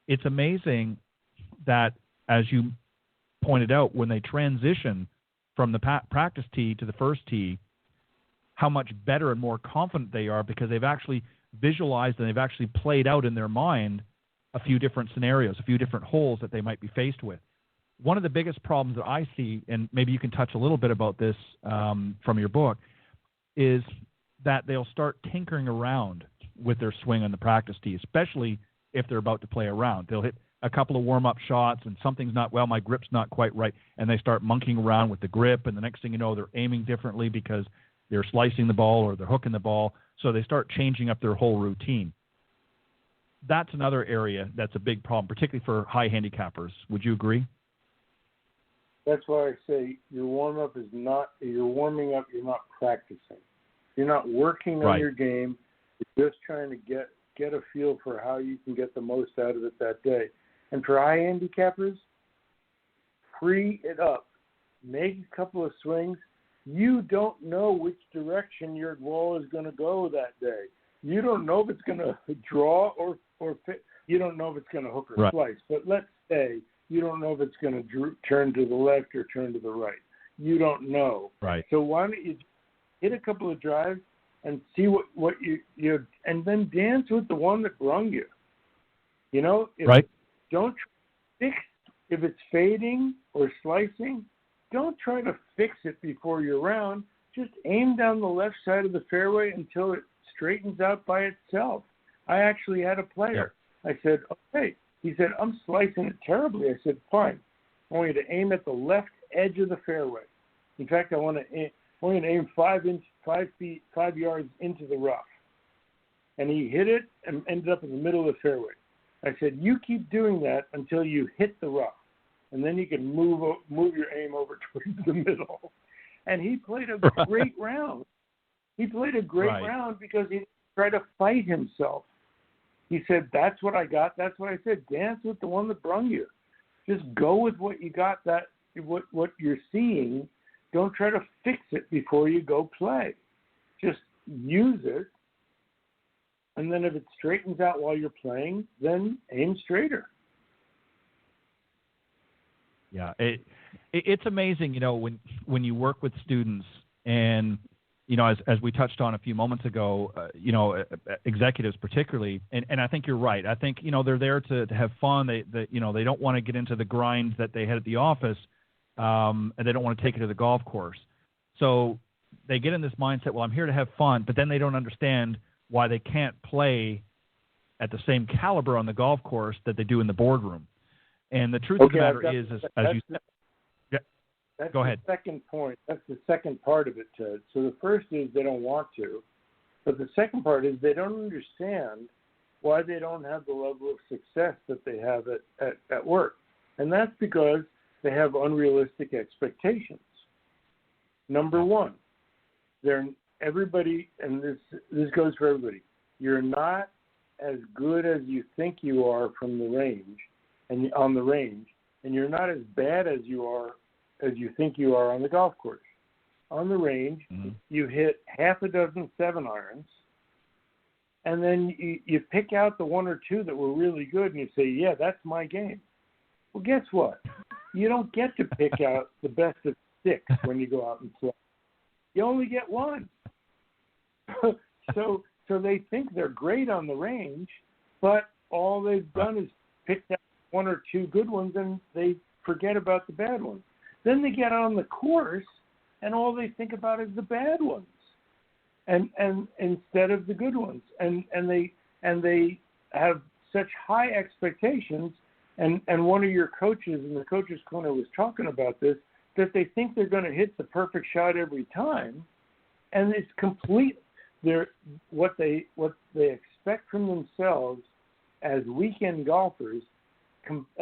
it's amazing that, as you pointed out, when they transition from the practice tee to the first tee, how much better and more confident they are, because they've actually visualized and they've actually played out in their mind a few different scenarios, a few different holes that they might be faced with. One of the biggest problems that I see, and maybe you can touch a little bit about this from your book, is that they'll start tinkering around with their swing on the practice tee, especially if they're about to play around. They'll hit a couple of warm-up shots and something's not, well, my grip's not quite right, and they start monkeying around with the grip, and the next thing you know, they're aiming differently because they're slicing the ball or they're hooking the ball, so they start changing up their whole routine. That's another area that's a big problem, particularly for high handicappers. Would you agree? That's why I say your warm-up is not, you're warming up, you're not practicing. You're not working on your game. You're just trying to get a feel for how you can get the most out of it that day. And for high handicappers, free it up. Make a couple of swings. You don't know which direction your ball is going to go that day. You don't know if it's going to draw or fit. You don't know if it's going to hook or slice. But let's say you don't know if it's going to turn to the left or turn to the right. You don't know. Right. So why don't you hit a couple of drives and see what you and then dance with the one that brung you. You know, don't fix if it's fading or slicing. Don't try to fix it before you're around. Just aim down the left side of the fairway until it straightens out by itself. I actually had a player. I said, okay. He said, I'm slicing it terribly. I said, fine. I want you to aim at the left edge of the fairway. In fact, I want to aim 5 yards into the rough. And he hit it and ended up in the middle of the fairway. I said, you keep doing that until you hit the rough. And then you can move your aim over towards the middle. And he played a great round. He played a great round because he tried to fight himself. He said, that's what I got. That's what I said. Dance with the one that brung you. Just go with what you got, what you're seeing. Don't try to fix it before you go play. Just use it. And then if it straightens out while you're playing, then aim straighter. Yeah, it's amazing, when you work with students, and as we touched on a few moments ago, executives particularly, and I think you're right. I think they're there to have fun. They don't want to get into the grind that they had at the office, and they don't want to take it to the golf course. So they get in this mindset, well, I'm here to have fun, but then they don't understand why they can't play at the same caliber on the golf course that they do in the boardroom. And the truth of the matter is, as you said, go ahead. The second point. That's the second part of it, Ted. So the first is they don't want to, but the second part is they don't understand why they don't have the level of success that they have at work. And that's because they have unrealistic expectations. Number one, everybody, and this goes for everybody, you're not as good as you think you are from the range, and on the range, and you're not as bad as you think you are on the golf course. On the range, you hit half a dozen 7-irons, and then you pick out the one or two that were really good, and you say, yeah, that's my game. Well, guess what? You don't get to pick out the best of 6 when you go out and play. You only get one. So they think they're great on the range, but all they've done is picked out 1 or 2 good ones, and they forget about the bad ones. Then they get on the course, and all they think about is the bad ones. and instead of the good ones, and they have such high expectations. And one of your coaches in the coaches corner was talking about this, that they think they're going to hit the perfect shot every time, and it's complete. What they expect from themselves as weekend golfers.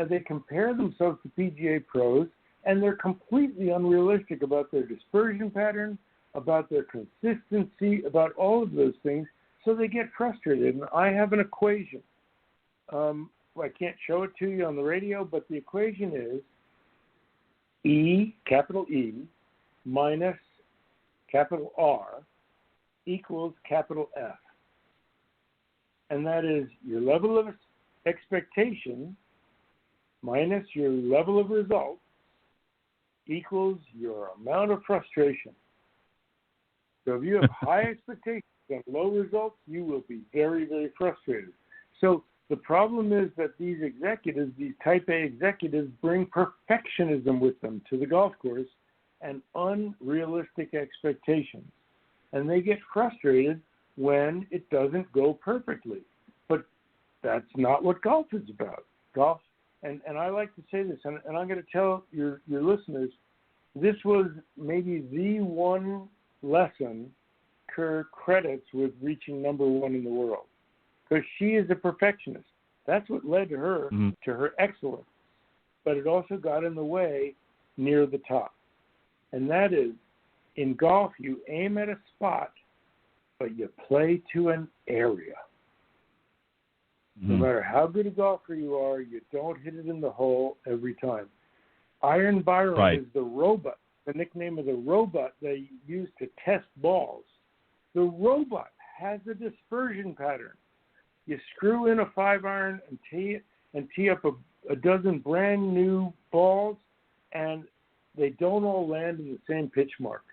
They compare themselves to PGA pros, and they're completely unrealistic about their dispersion pattern, about their consistency, about all of those things. So they get frustrated. And I have an equation. I can't show it to you on the radio, but the equation is E, capital E, minus capital R equals capital F. And that is your level of expectation minus your level of results equals your amount of frustration. So if you have high expectations and low results, you will be very, very frustrated. So the problem is that these executives, these type A executives, bring perfectionism with them to the golf course and unrealistic expectations. And they get frustrated when it doesn't go perfectly. But that's not what golf is about. Golf, and I like to say this, and I'm going to tell your listeners, this was maybe the one lesson Kerr credits with reaching number one in the world. Because she is a perfectionist. That's what led to her excellence. But it also got in the way near the top. And that is, in golf, you aim at a spot, but you play to an area. No matter how good a golfer you are, you don't hit it in the hole every time. Iron Byron is the robot, the nickname of the robot they use to test balls. The robot has a dispersion pattern. You screw in a 5-iron and tee up a dozen brand new balls, and they don't all land in the same pitch mark.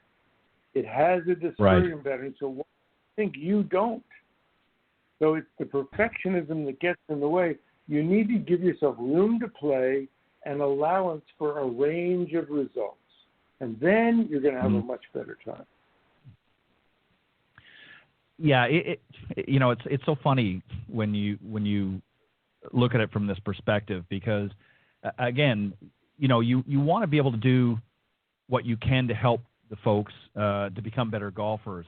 It has a dispersion pattern, so I think you don't. So it's the perfectionism that gets in the way. You need to give yourself room to play and allowance for a range of results, and then you're going to have a much better time. Yeah, it's so funny when you look at it from this perspective, because again, you want to be able to do what you can to help the folks to become better golfers,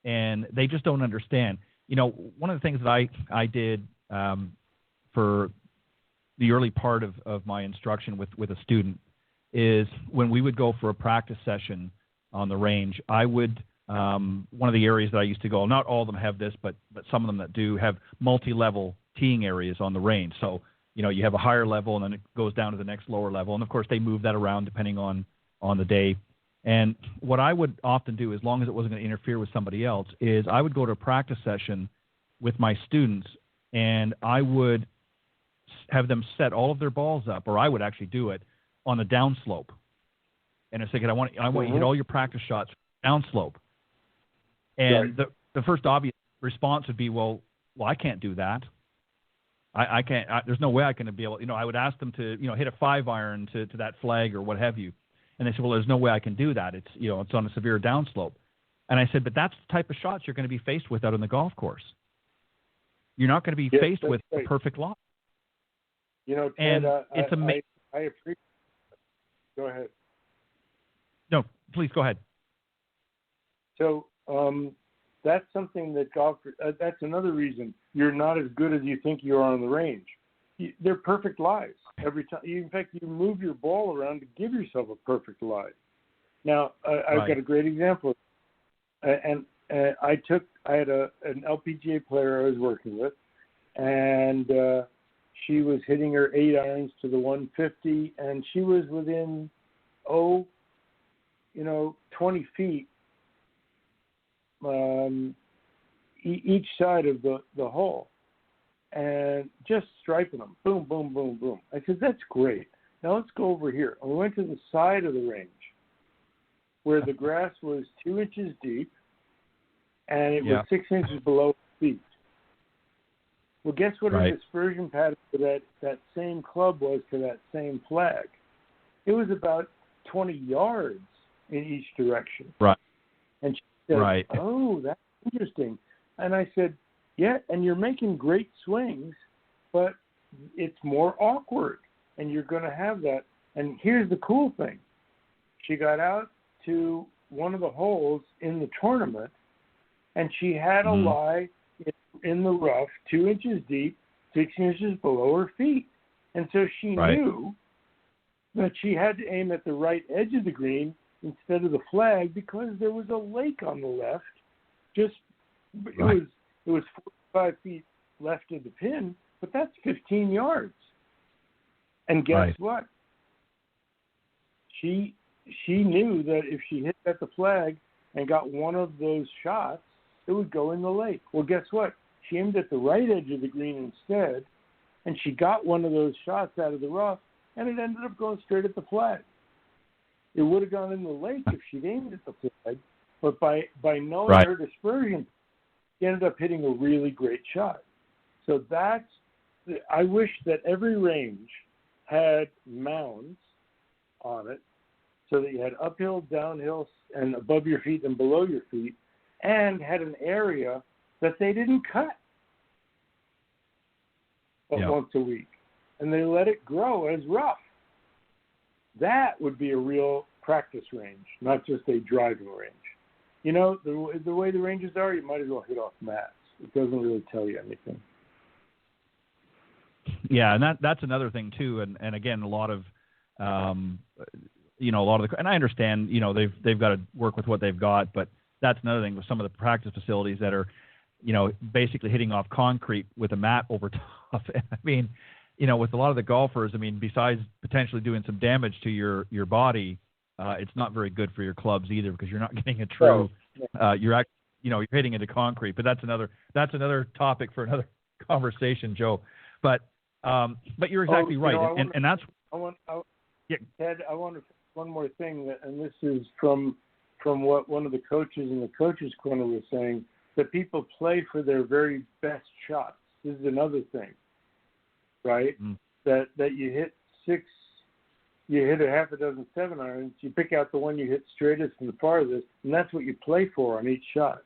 and they just don't understand. One of the things that I did for the early part of my instruction with a student is when we would go for a practice session on the range, I would one of the areas that I used to go, not all of them have this, but some of them that do have multi-level teeing areas on the range. So, you have a higher level and then it goes down to the next lower level. And of course they move that around depending on the day. And what I would often do, as long as it wasn't going to interfere with somebody else, is I would go to a practice session with my students and I would have them set all of their balls up, or I would actually do it on the downslope. And I said, I want you to hit all your practice shots downslope. And the first obvious response would be, well, I can't do that. I can't. There's no way I can be able. I would ask them to, hit a 5-iron to that flag or what have you, and they said, well, there's no way I can do that. It's it's on a severe downslope. And I said, but that's the type of shots you're going to be faced with out on the golf course. You're not going to be faced with a perfect lot. Ted, and it's amazing. I appreciate. Go ahead. No, please go ahead. So that's something that that's another reason you're not as good as you think you are on the range. They're perfect lies every time. In fact, you move your ball around to give yourself a perfect lie. Now, I've got a great example. And I had an LPGA player I was working with, and she was hitting her 8-irons to the 150, and she was within 20 feet each side of the hole, and just striping them, boom, boom, boom, boom. I said, that's great. Now let's go over here. And we went to the side of the range where the grass was 2 inches deep, and it was 6 inches below feet. Well, guess what her dispersion pattern for that same club was to that same flag? It was about 20 yards in each direction. Right. And she said, oh, that's interesting. And I said, yeah, and you're making great swings, but it's more awkward, and you're going to have that. And here's the cool thing. She got out to one of the holes in the tournament, and she had a lie in the rough 2 inches deep, 6 inches below her feet. And so she knew that she had to aim at the right edge of the green instead of the flag because there was a lake on the left. It was 45 feet left of the pin, but that's 15 yards. And guess what? She knew that if she hit at the flag and got one of those shots, it would go in the lake. Well, guess what? She aimed at the right edge of the green instead, and she got one of those shots out of the rough, and it ended up going straight at the flag. It would have gone in the lake if she'd aimed at the flag, but by knowing her dispersion, she ended up hitting a really great shot. So I wish that every range had mounds on it so that you had uphill, downhill, and above your feet and below your feet, and had an area that they didn't cut once a week. And they let it grow as rough. That would be a real practice range, not just a driving range. You know, the way the ranges are, you might as well hit off mats. It doesn't really tell you anything. Yeah, and that's another thing too. And again, a lot of and I understand, they've got to work with what they've got, but that's another thing with some of the practice facilities that are, basically hitting off concrete with a mat over top. I mean, with a lot of the golfers, besides potentially doing some damage to your body, it's not very good for your clubs either because you're not getting a true. You're hitting into concrete. But that's another topic for another conversation, Joe. But you're exactly right, and that's. Ted, I want to say one more thing, and this is from what one of the coaches in the coaches' corner was saying, that people play for their very best shots. This is another thing, right? That you hit a half a dozen 7-irons, you pick out the one you hit straightest and the farthest, and that's what you play for on each shot.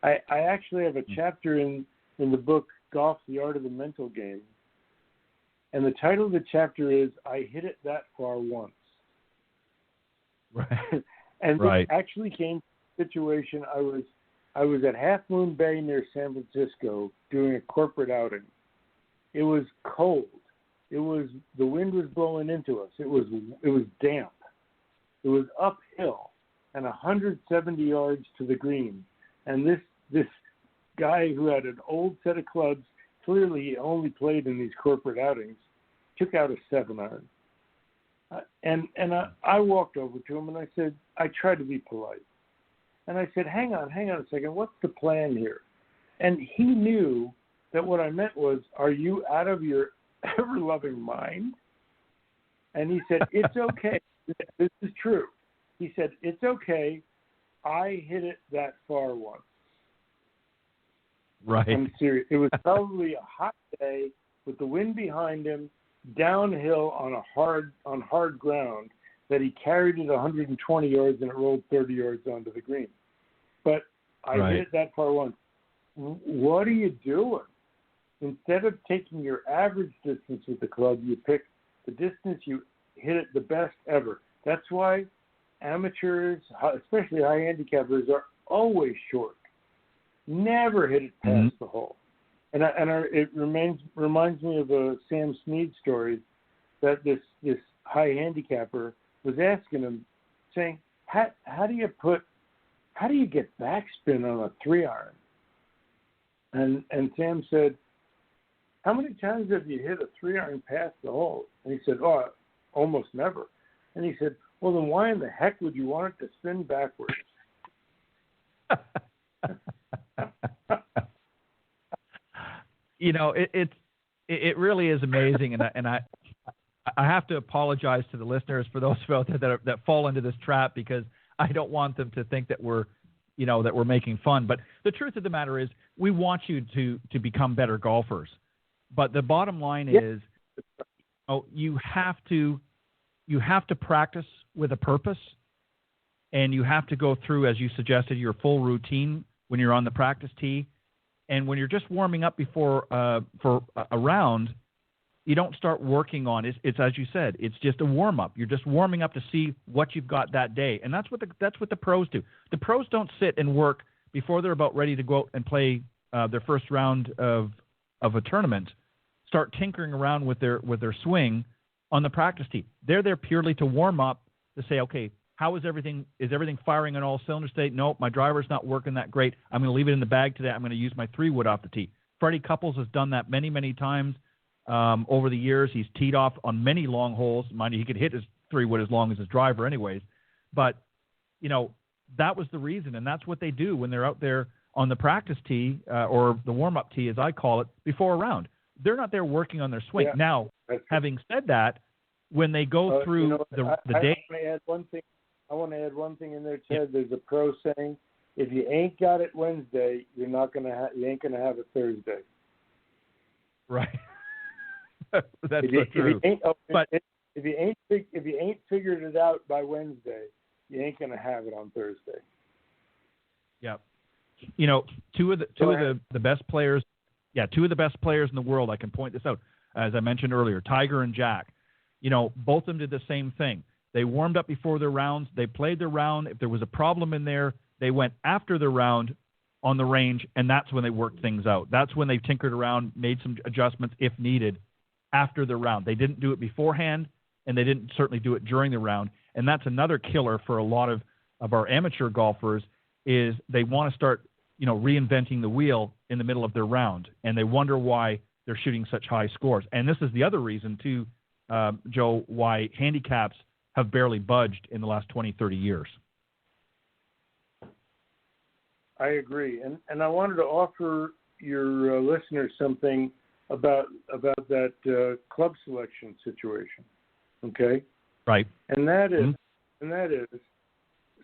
I actually have a chapter in the book, Golf, the Art of the Mental Game, and the title of the chapter is, I Hit It That Far Once. Right. And this actually came from a situation. I was at Half Moon Bay near San Francisco doing a corporate outing. It was cold. The wind was blowing into us. It was damp. It was uphill and 170 yards to the green. And this guy who had an old set of clubs, clearly he only played in these corporate outings, took out a 7-iron. And I walked over to him and I said, I tried to be polite. And I said, hang on a second, what's the plan here? And he knew that what I meant was, are you out of your ever-loving mind? And he said, it's okay. This is true. He said, it's okay. I hit it that far once. Right. I'm serious. It was probably a hot day with the wind behind him, downhill on hard ground, that he carried it 120 yards and it rolled 30 yards onto the green. But I hit it that far once. What are you doing? Instead of taking your average distance with the club, you pick the distance you hit it the best ever. That's why amateurs, especially high handicappers, are always short. Never hit it past the hole. And it reminds me of a Sam Snead story that this high handicapper was asking him, saying, how do you get backspin on a 3-iron? And Sam said, how many times have you hit a 3-iron past the hole? And he said, almost never. And he said, well, then why in the heck would you want it to spin backwards? It really is amazing, and I have to apologize to the listeners for those out there that fall into this trap, because I don't want them to think that we're making fun. But the truth of the matter is, we want you to become better golfers. But the bottom line is, you have to practice with a purpose, and you have to go through, as you suggested, your full routine when you're on the practice tee, and when you're just warming up before for a round, you don't start working on it. It's as you said, it's just a warm up. You're just warming up to see what you've got that day, and that's what the pros do. The pros don't sit and work before they're about ready to go out and play their first round of a tournament. Start tinkering around with their swing on the practice tee. They're there purely to warm up, to say, okay, how is everything? Is everything firing on all cylinders today? Nope, my driver's not working that great. I'm going to leave it in the bag today. I'm going to use my 3-wood off the tee. Freddie Couples has done that many, many times over the years. He's teed off on many long holes. Mind you, he could hit his 3-wood as long as his driver anyways. But, that was the reason, and that's what they do when they're out there on the practice tee or the warm-up tee, as I call it, before a round. They're not there working on their swing. Yeah, now, having said that, when they go through the day... I want to add one thing in there, Ted. Yeah. There's a pro saying, if you ain't got it Wednesday, you ain't gonna have it Thursday. Right. That's so true. If you ain't figured it out by Wednesday, you ain't gonna have it on Thursday. Yeah. Two of the best players. Yeah, two of the best players in the world. I can point this out, as I mentioned earlier, Tiger and Jack. Both of them did the same thing. They warmed up before their rounds. They played their round. If there was a problem in there, they went after the round on the range, and that's when they worked things out. That's when they tinkered around, made some adjustments if needed after the round. They didn't do it beforehand, and they didn't certainly do it during the round. And that's another killer for a lot of our amateur golfers is they want to start, reinventing the wheel in the middle of their round, and they wonder why they're shooting such high scores. And this is the other reason, too, Joe, why handicaps have barely budged in the last 20, 30 years. I agree. And I wanted to offer your listeners something about that club selection situation. Okay? Right. And that is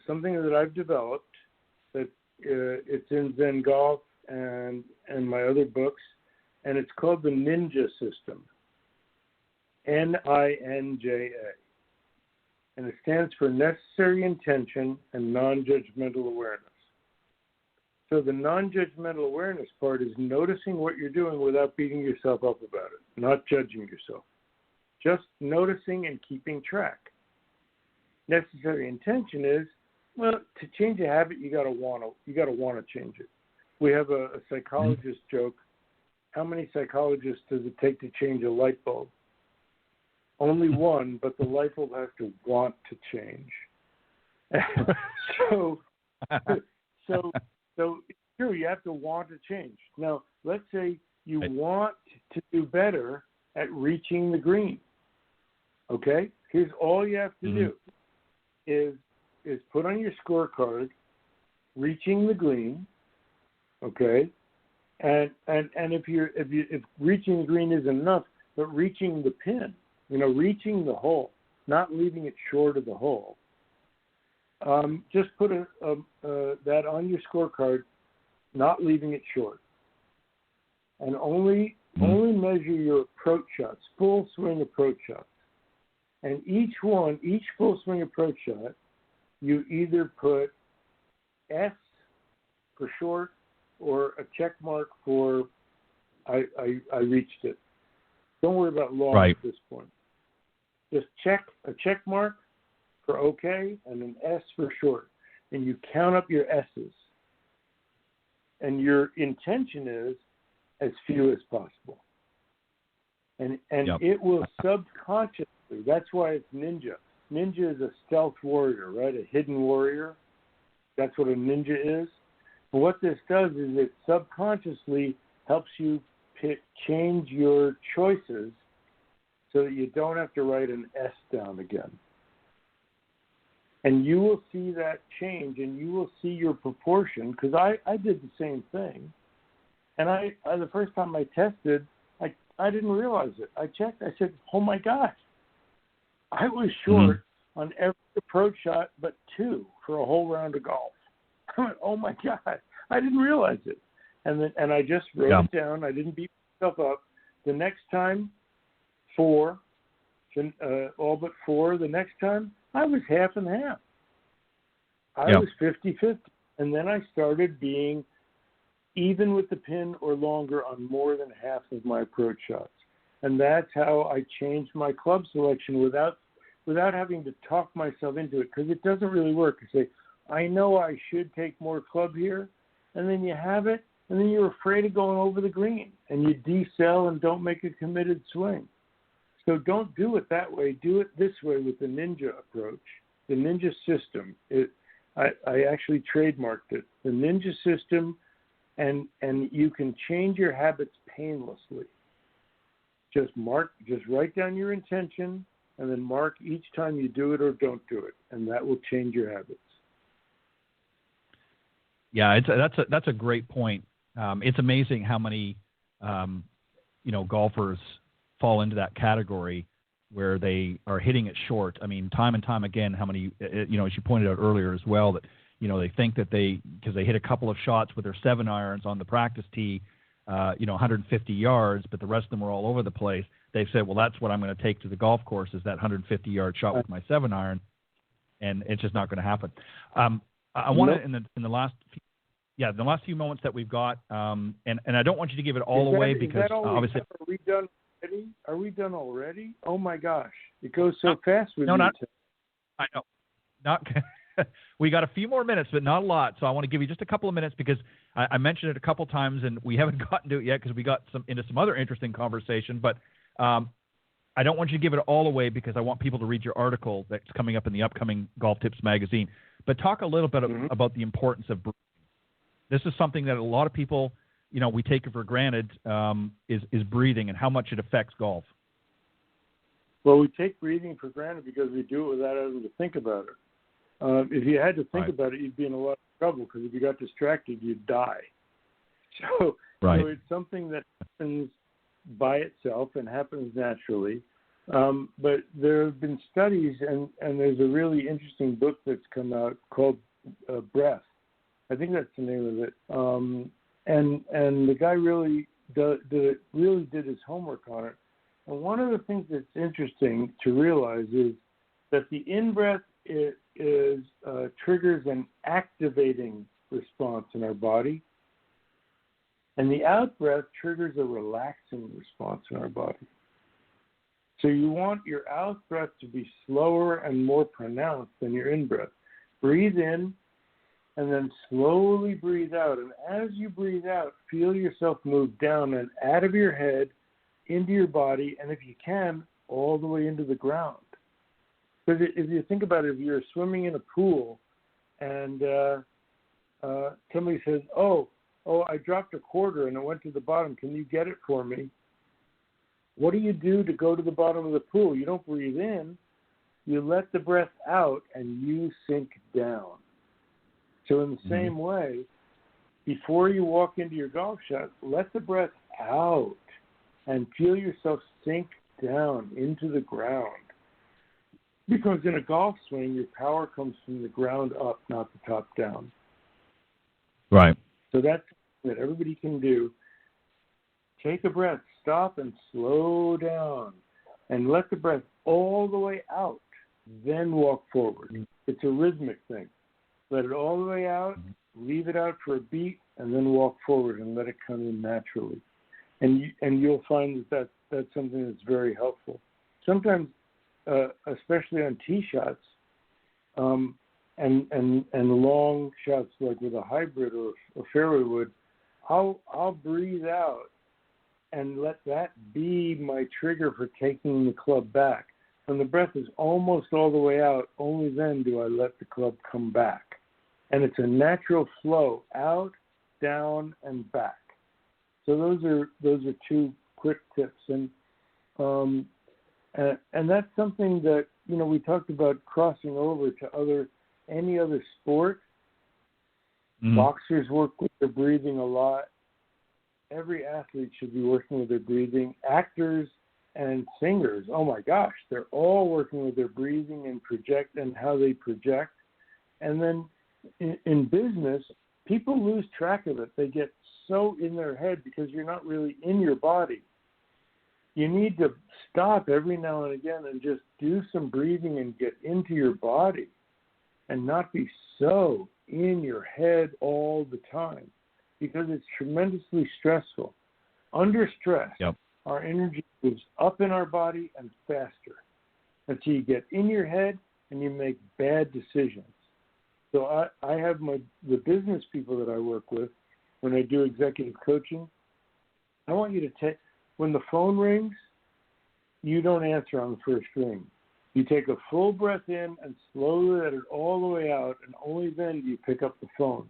something that I've developed that it's in Zen Golf and my other books, and it's called the Ninja System. NINJA. And it stands for necessary intention and non-judgmental awareness. So the non-judgmental awareness part is noticing what you're doing without beating yourself up about it, not judging yourself. Just noticing and keeping track. Necessary intention is, to change a habit, you gotta wanna change it. We have a psychologist joke. How many psychologists does it take to change a light bulb? Only one, but the light bulb has to want to change. so it's true. You have to want to change. Now, let's say you want to do better at reaching the green. Okay? Here's all you have to do is put on your scorecard reaching the green. Okay? And if reaching the green isn't enough, but reaching the pin. Reaching the hole, not leaving it short of the hole. Just put that on your scorecard, not leaving it short. And only measure your approach shots, full swing approach shots. And each full swing approach shot, you either put S for short or a check mark for I reached it. Don't worry about long at this point. Just a check mark for okay and an S for short. And you count up your S's. And your intention is as few as possible. And it will subconsciously, that's why it's ninja. Ninja is a stealth warrior, right? A hidden warrior. That's what a ninja is. But what this does is it subconsciously helps you change your choices so that you don't have to write an S down again. And you will see that change, and you will see your proportion, because I did the same thing. And I the first time I tested, I didn't realize it. I checked. I said, oh, my God. I was short on every approach shot but 2 for a whole round of golf. I went, oh, my God. I didn't realize it. And I just wrote it down. I didn't beat myself up. The next time, 4, all but 4. The next time, I was half and half. I was 50-50. And then I started being even with the pin or longer on more than half of my approach shots. And that's how I changed my club selection without having to talk myself into it, because it doesn't really work. You say, I know I should take more club here, and then you have it, and then you're afraid of going over the green, and you decel and don't make a committed swing. So don't do it that way. Do it this way with the Ninja approach, the Ninja system. I actually trademarked it, the Ninja system, and you can change your habits painlessly. Just write down your intention, and then mark each time you do it or don't do it, and that will change your habits. Yeah, that's a great point. It's amazing how many golfers fall into that category where they are hitting it short. I mean, time and time again, how many as you pointed out earlier as well, that they think that because they hit a couple of shots with their 7 irons on the practice tee, 150 yards, but the rest of them are all over the place. They've said, well, that's what I'm going to take to the golf course, is that 150-yard shot with my 7 iron, and it's just not going to happen. I want to in the last few moments that we've got, and I don't want you to give it all away, because obviously. Are we done already? Oh my gosh, it goes so fast with you. I know. Not. We got a few more minutes, but not a lot. So I want to give you just a couple of minutes, because I mentioned it a couple times, and we haven't gotten to it yet because we got into some other interesting conversation. But I don't want you to give it all away, because I want people to read your article that's coming up in the upcoming Golf Tips magazine. But talk a little bit about the importance of breathing. This is something that a lot of people, we take it for granted, is breathing, and how much it affects golf. Well, we take breathing for granted because we do it without having to think about it. If you had to think about it, you'd be in a lot of trouble, because if you got distracted, you'd die. So it's something that happens by itself and happens naturally. But there have been studies, and there's a really interesting book that's come out called Breath. I think that's the name of it. And the guy really did his homework on it. And one of the things that's interesting to realize is that the in-breath triggers an activating response in our body, and the out-breath triggers a relaxing response in our body. So you want your out-breath to be slower and more pronounced than your in-breath. Breathe in, and then slowly breathe out. And as you breathe out, feel yourself move down and out of your head, into your body, and if you can, all the way into the ground. Because if you think about it, if you're swimming in a pool and somebody says, oh, I dropped a quarter and it went to the bottom, can you get it for me? What do you do to go to the bottom of the pool? You don't breathe in. You let the breath out and you sink down. So in the same way, before you walk into your golf shot, let the breath out and feel yourself sink down into the ground. Because in a golf swing, your power comes from the ground up, not the top down. Right. So that's what everybody can do. Take a breath, stop and slow down, and let the breath all the way out, then walk forward. It's a rhythmic thing. Let it all the way out, leave it out for a beat, and then walk forward and let it come in naturally. And you'll find that's something that's very helpful. Sometimes, especially on tee shots, and long shots like with a hybrid or a fairway wood, I'll breathe out and let that be my trigger for taking the club back. When the breath is almost all the way out, only then do I let the club come back. And it's a natural flow, out, down, and back. So those are two quick tips. And that's something that, we talked about crossing over to any other sport. Boxers work with their breathing a lot. Every athlete should be working with their breathing. Actors and singers, oh my gosh, they're all working with their breathing and how they project. And then in business, people lose track of it. They get so in their head because you're not really in your body. You need to stop every now and again and just do some breathing and get into your body and not be so in your head all the time. because it's tremendously stressful. Under stress, our energy moves up in our body and faster until you get in your head and you make bad decisions. So I have the business people that I work with, when I do executive coaching, I want you to take, when the phone rings, you don't answer on the first ring. You take a full breath in and slowly let it all the way out, and only then do you pick up the phone.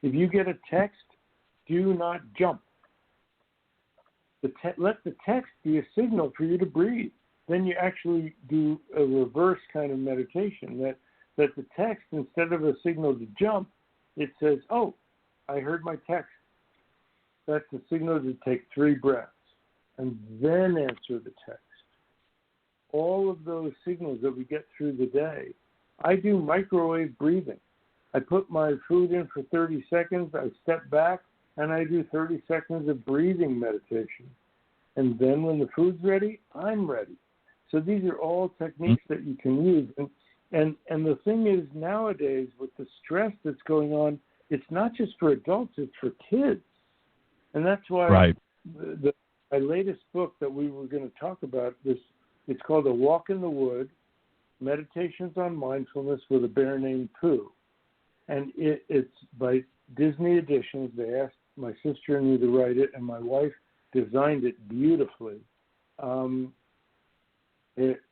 If you get a text, do not jump. Let the text be a signal for you to breathe. Then you actually do a reverse kind of meditation, that the text, instead of a signal to jump, it says, oh, I heard my text. That's a signal to take 3 breaths and then answer the text. All of those signals that we get through the day, I do microwave breathing. I put my food in for 30 seconds, I step back, and I do 30 seconds of breathing meditation. And then when the food's ready, I'm ready. So these are all techniques that you can use. And the thing is, nowadays, with the stress that's going on, it's not just for adults, it's for kids. And that's why my latest book that we were going to talk about, it's called A Walk in the Wood, Meditations on Mindfulness with a Bear Named Pooh. And it's by Disney Editions. They asked my sister and me to write it, and my wife designed it beautifully.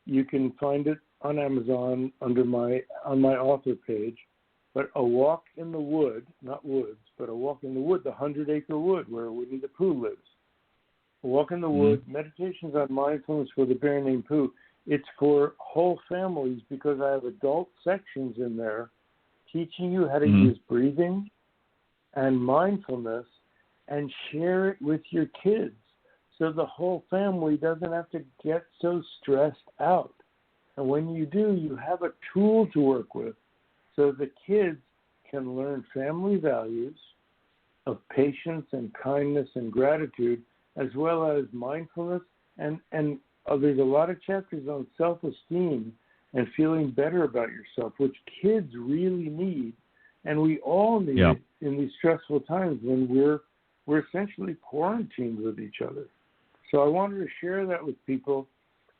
You can find it on Amazon on my author page. But A Walk in the Wood, not woods, but A Walk in the Wood, the 100-acre wood where Winnie the Pooh lives. A Walk in the Wood, Meditations on Mindfulness with a Bear Named Pooh. It's for whole families because I have adult sections in there teaching you how to use breathing and mindfulness and share it with your kids so the whole family doesn't have to get so stressed out. And when you do, you have a tool to work with so the kids can learn family values of patience and kindness and gratitude, as well as mindfulness. And there's a lot of chapters on self-esteem and feeling better about yourself, which kids really need, and we all need it in these stressful times when we're essentially quarantined with each other. So I wanted to share that with people.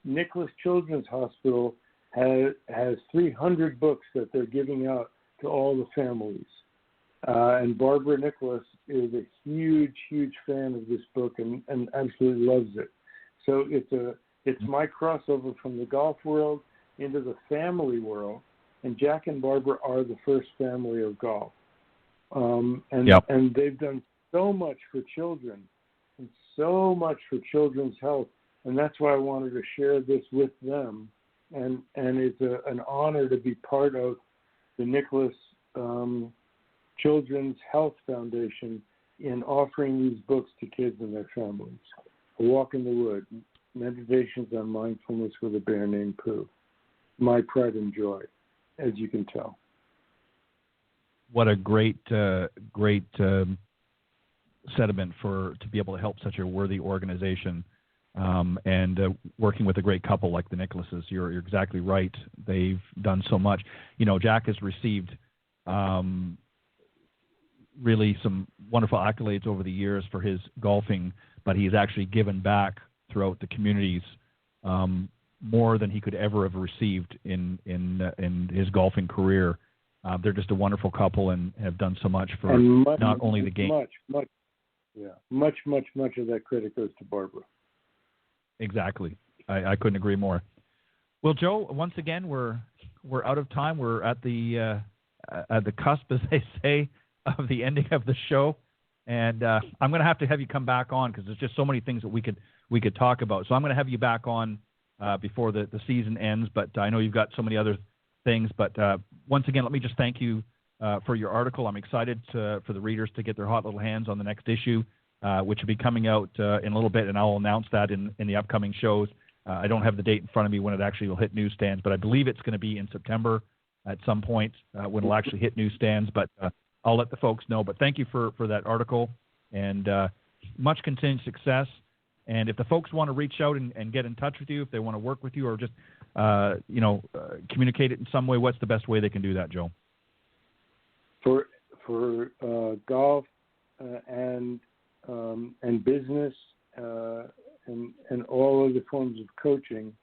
Nicholas Children's Hospital has 300 books that they're giving out to all the families. And Barbara Nicholas is a huge, huge fan of this book and absolutely loves it. So it's my crossover from the golf world into the family world, and Jack and Barbara are the first family of golf. And they've done so much for children and so much for children's health, and that's why I wanted to share this with them. And it's an honor to be part of the Nicholas Children's Health Foundation in offering these books to kids and their families. A Walk in the Wood, Meditations on Mindfulness with a Bear Named Pooh. My pride and joy, as you can tell. What a great sediment to be able to help such a worthy organization, and working with a great couple like the Nicholases. You're exactly right. They've done so much. You know, Jack has received really some wonderful accolades over the years for his golfing, but he's actually given back throughout the communities more than he could ever have received in his golfing career. They're just a wonderful couple and have done so much for not only the game. Much of that credit goes to Barbara. Exactly. I couldn't agree more. Well, Joe, once again, we're out of time. We're at the cusp, as they say, of the ending of the show. And I'm going to have you come back on because there's just so many things that we could talk about. So I'm going to have you back on before the season ends. But I know you've got so many other things. But once again, let me just thank you for your article. I'm excited for the readers to get their hot little hands on the next issue, which will be coming out in a little bit, and I'll announce that in the upcoming shows. I don't have the date in front of me when it actually will hit newsstands, but I believe it's going to be in September at some point when it'll actually hit newsstands. But I'll let the folks know. But thank you for that article, and much continued success. And if the folks want to reach out and get in touch with you, if they want to work with you or just communicate it in some way, what's the best way they can do that, Joe? For golf, and business and all other forms of coaching,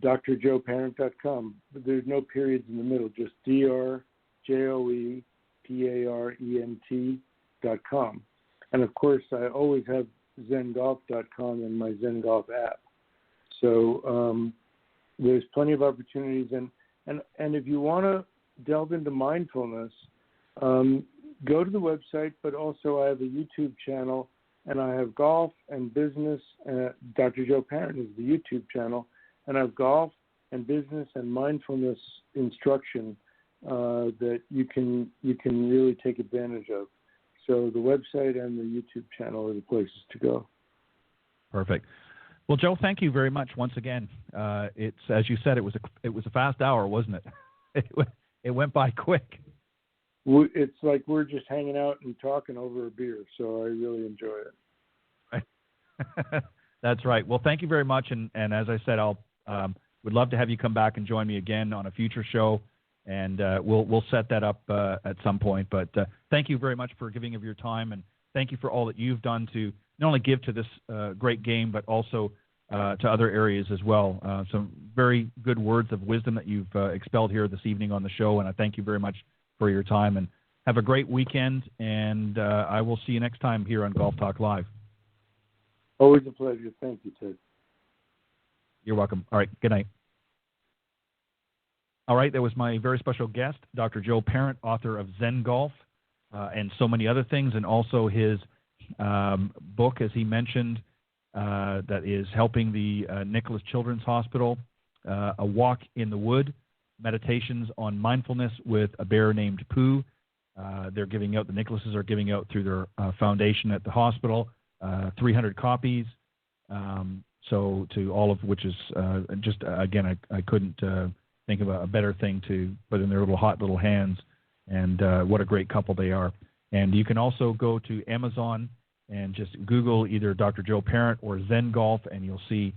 drjoeparent.com. But there's no periods in the middle, just drjoeparent.com. And of course, I always have zengolf.com and my Zen Golf app. So there's plenty of opportunities. And if you want to delve into mindfulness, go to the website, but also I have a YouTube channel, and I have golf and business. Dr. Joe Parent is the YouTube channel, and I have golf and business and mindfulness instruction that you can really take advantage of. So the website and the YouTube channel are the places to go. Perfect. Well, Joe, thank you very much once again. It's, as you said, it was a fast hour, wasn't it? It went by quick. It's like we're just hanging out and talking over a beer, so I really enjoy it. That's right. Well, thank you very much, and as I said, I'll would love to have you come back and join me again on a future show, and we'll set that up at some point. But thank you very much for giving of your time, and thank you for all that you've done to not only give to this great game, but also to other areas as well. Some very good words of wisdom that you've expelled here this evening on the show, and I thank you very much for your time. And have a great weekend, and I will see you next time here on Golf Talk Live. Always a pleasure. Thank you, Ted. You're welcome. All right, good night. All right, that was my very special guest, Dr. Joe Parent, author of Zen Golf and so many other things, and also his book, as he mentioned, that is helping the Nicholas Children's Hospital, A Walk in the Wood, Meditations on Mindfulness with a Bear Named Pooh. They're giving out, the Nicholases are giving out through their foundation at the hospital, 300 copies. So to all of which is just, again, I couldn't think of a better thing to put in their hot little hands. And what a great couple they are. And you can also go to Amazon and just Google either Dr. Joe Parent or Zen Golf, and you'll see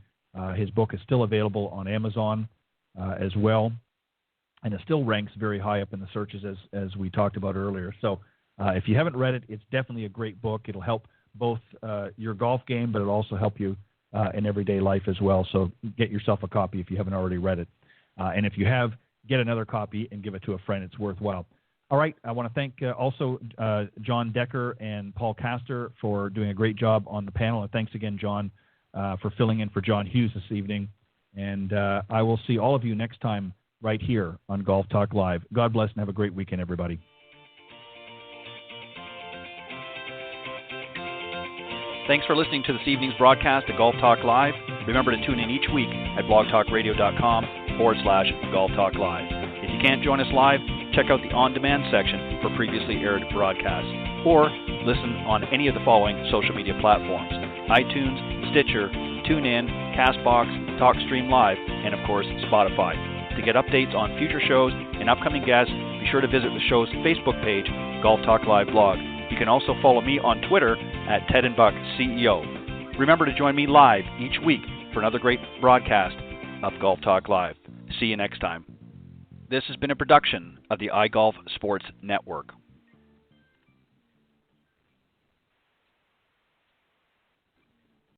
his book is still available on Amazon as well. And it still ranks very high up in the searches as we talked about earlier. So if you haven't read it, it's definitely a great book. It'll help both your golf game, but it'll also help you in everyday life as well. So get yourself a copy if you haven't already read it. And if you have, get another copy and give it to a friend. It's worthwhile. All right, I want to thank also John Decker and Paul Castor for doing a great job on the panel. And thanks again, John, for filling in for John Hughes this evening. And I will see all of you next time right here on Golf Talk Live. God bless and have a great weekend, everybody. Thanks for listening to this evening's broadcast of Golf Talk Live. Remember to tune in each week at blogtalkradio.com/Golf Talk Live. If you can't join us live, check out the on-demand section for previously aired broadcasts, or listen on any of the following social media platforms: iTunes, Stitcher, TuneIn, CastBox, TalkStream Live, and of course, Spotify. To get updates on future shows and upcoming guests, be sure to visit the show's Facebook page, Golf Talk Live Blog. You can also follow me on Twitter at Ted and Buck CEO. Remember to join me live each week for another great broadcast of Golf Talk Live. See you next time. This has been a production of the iGolf Sports Network.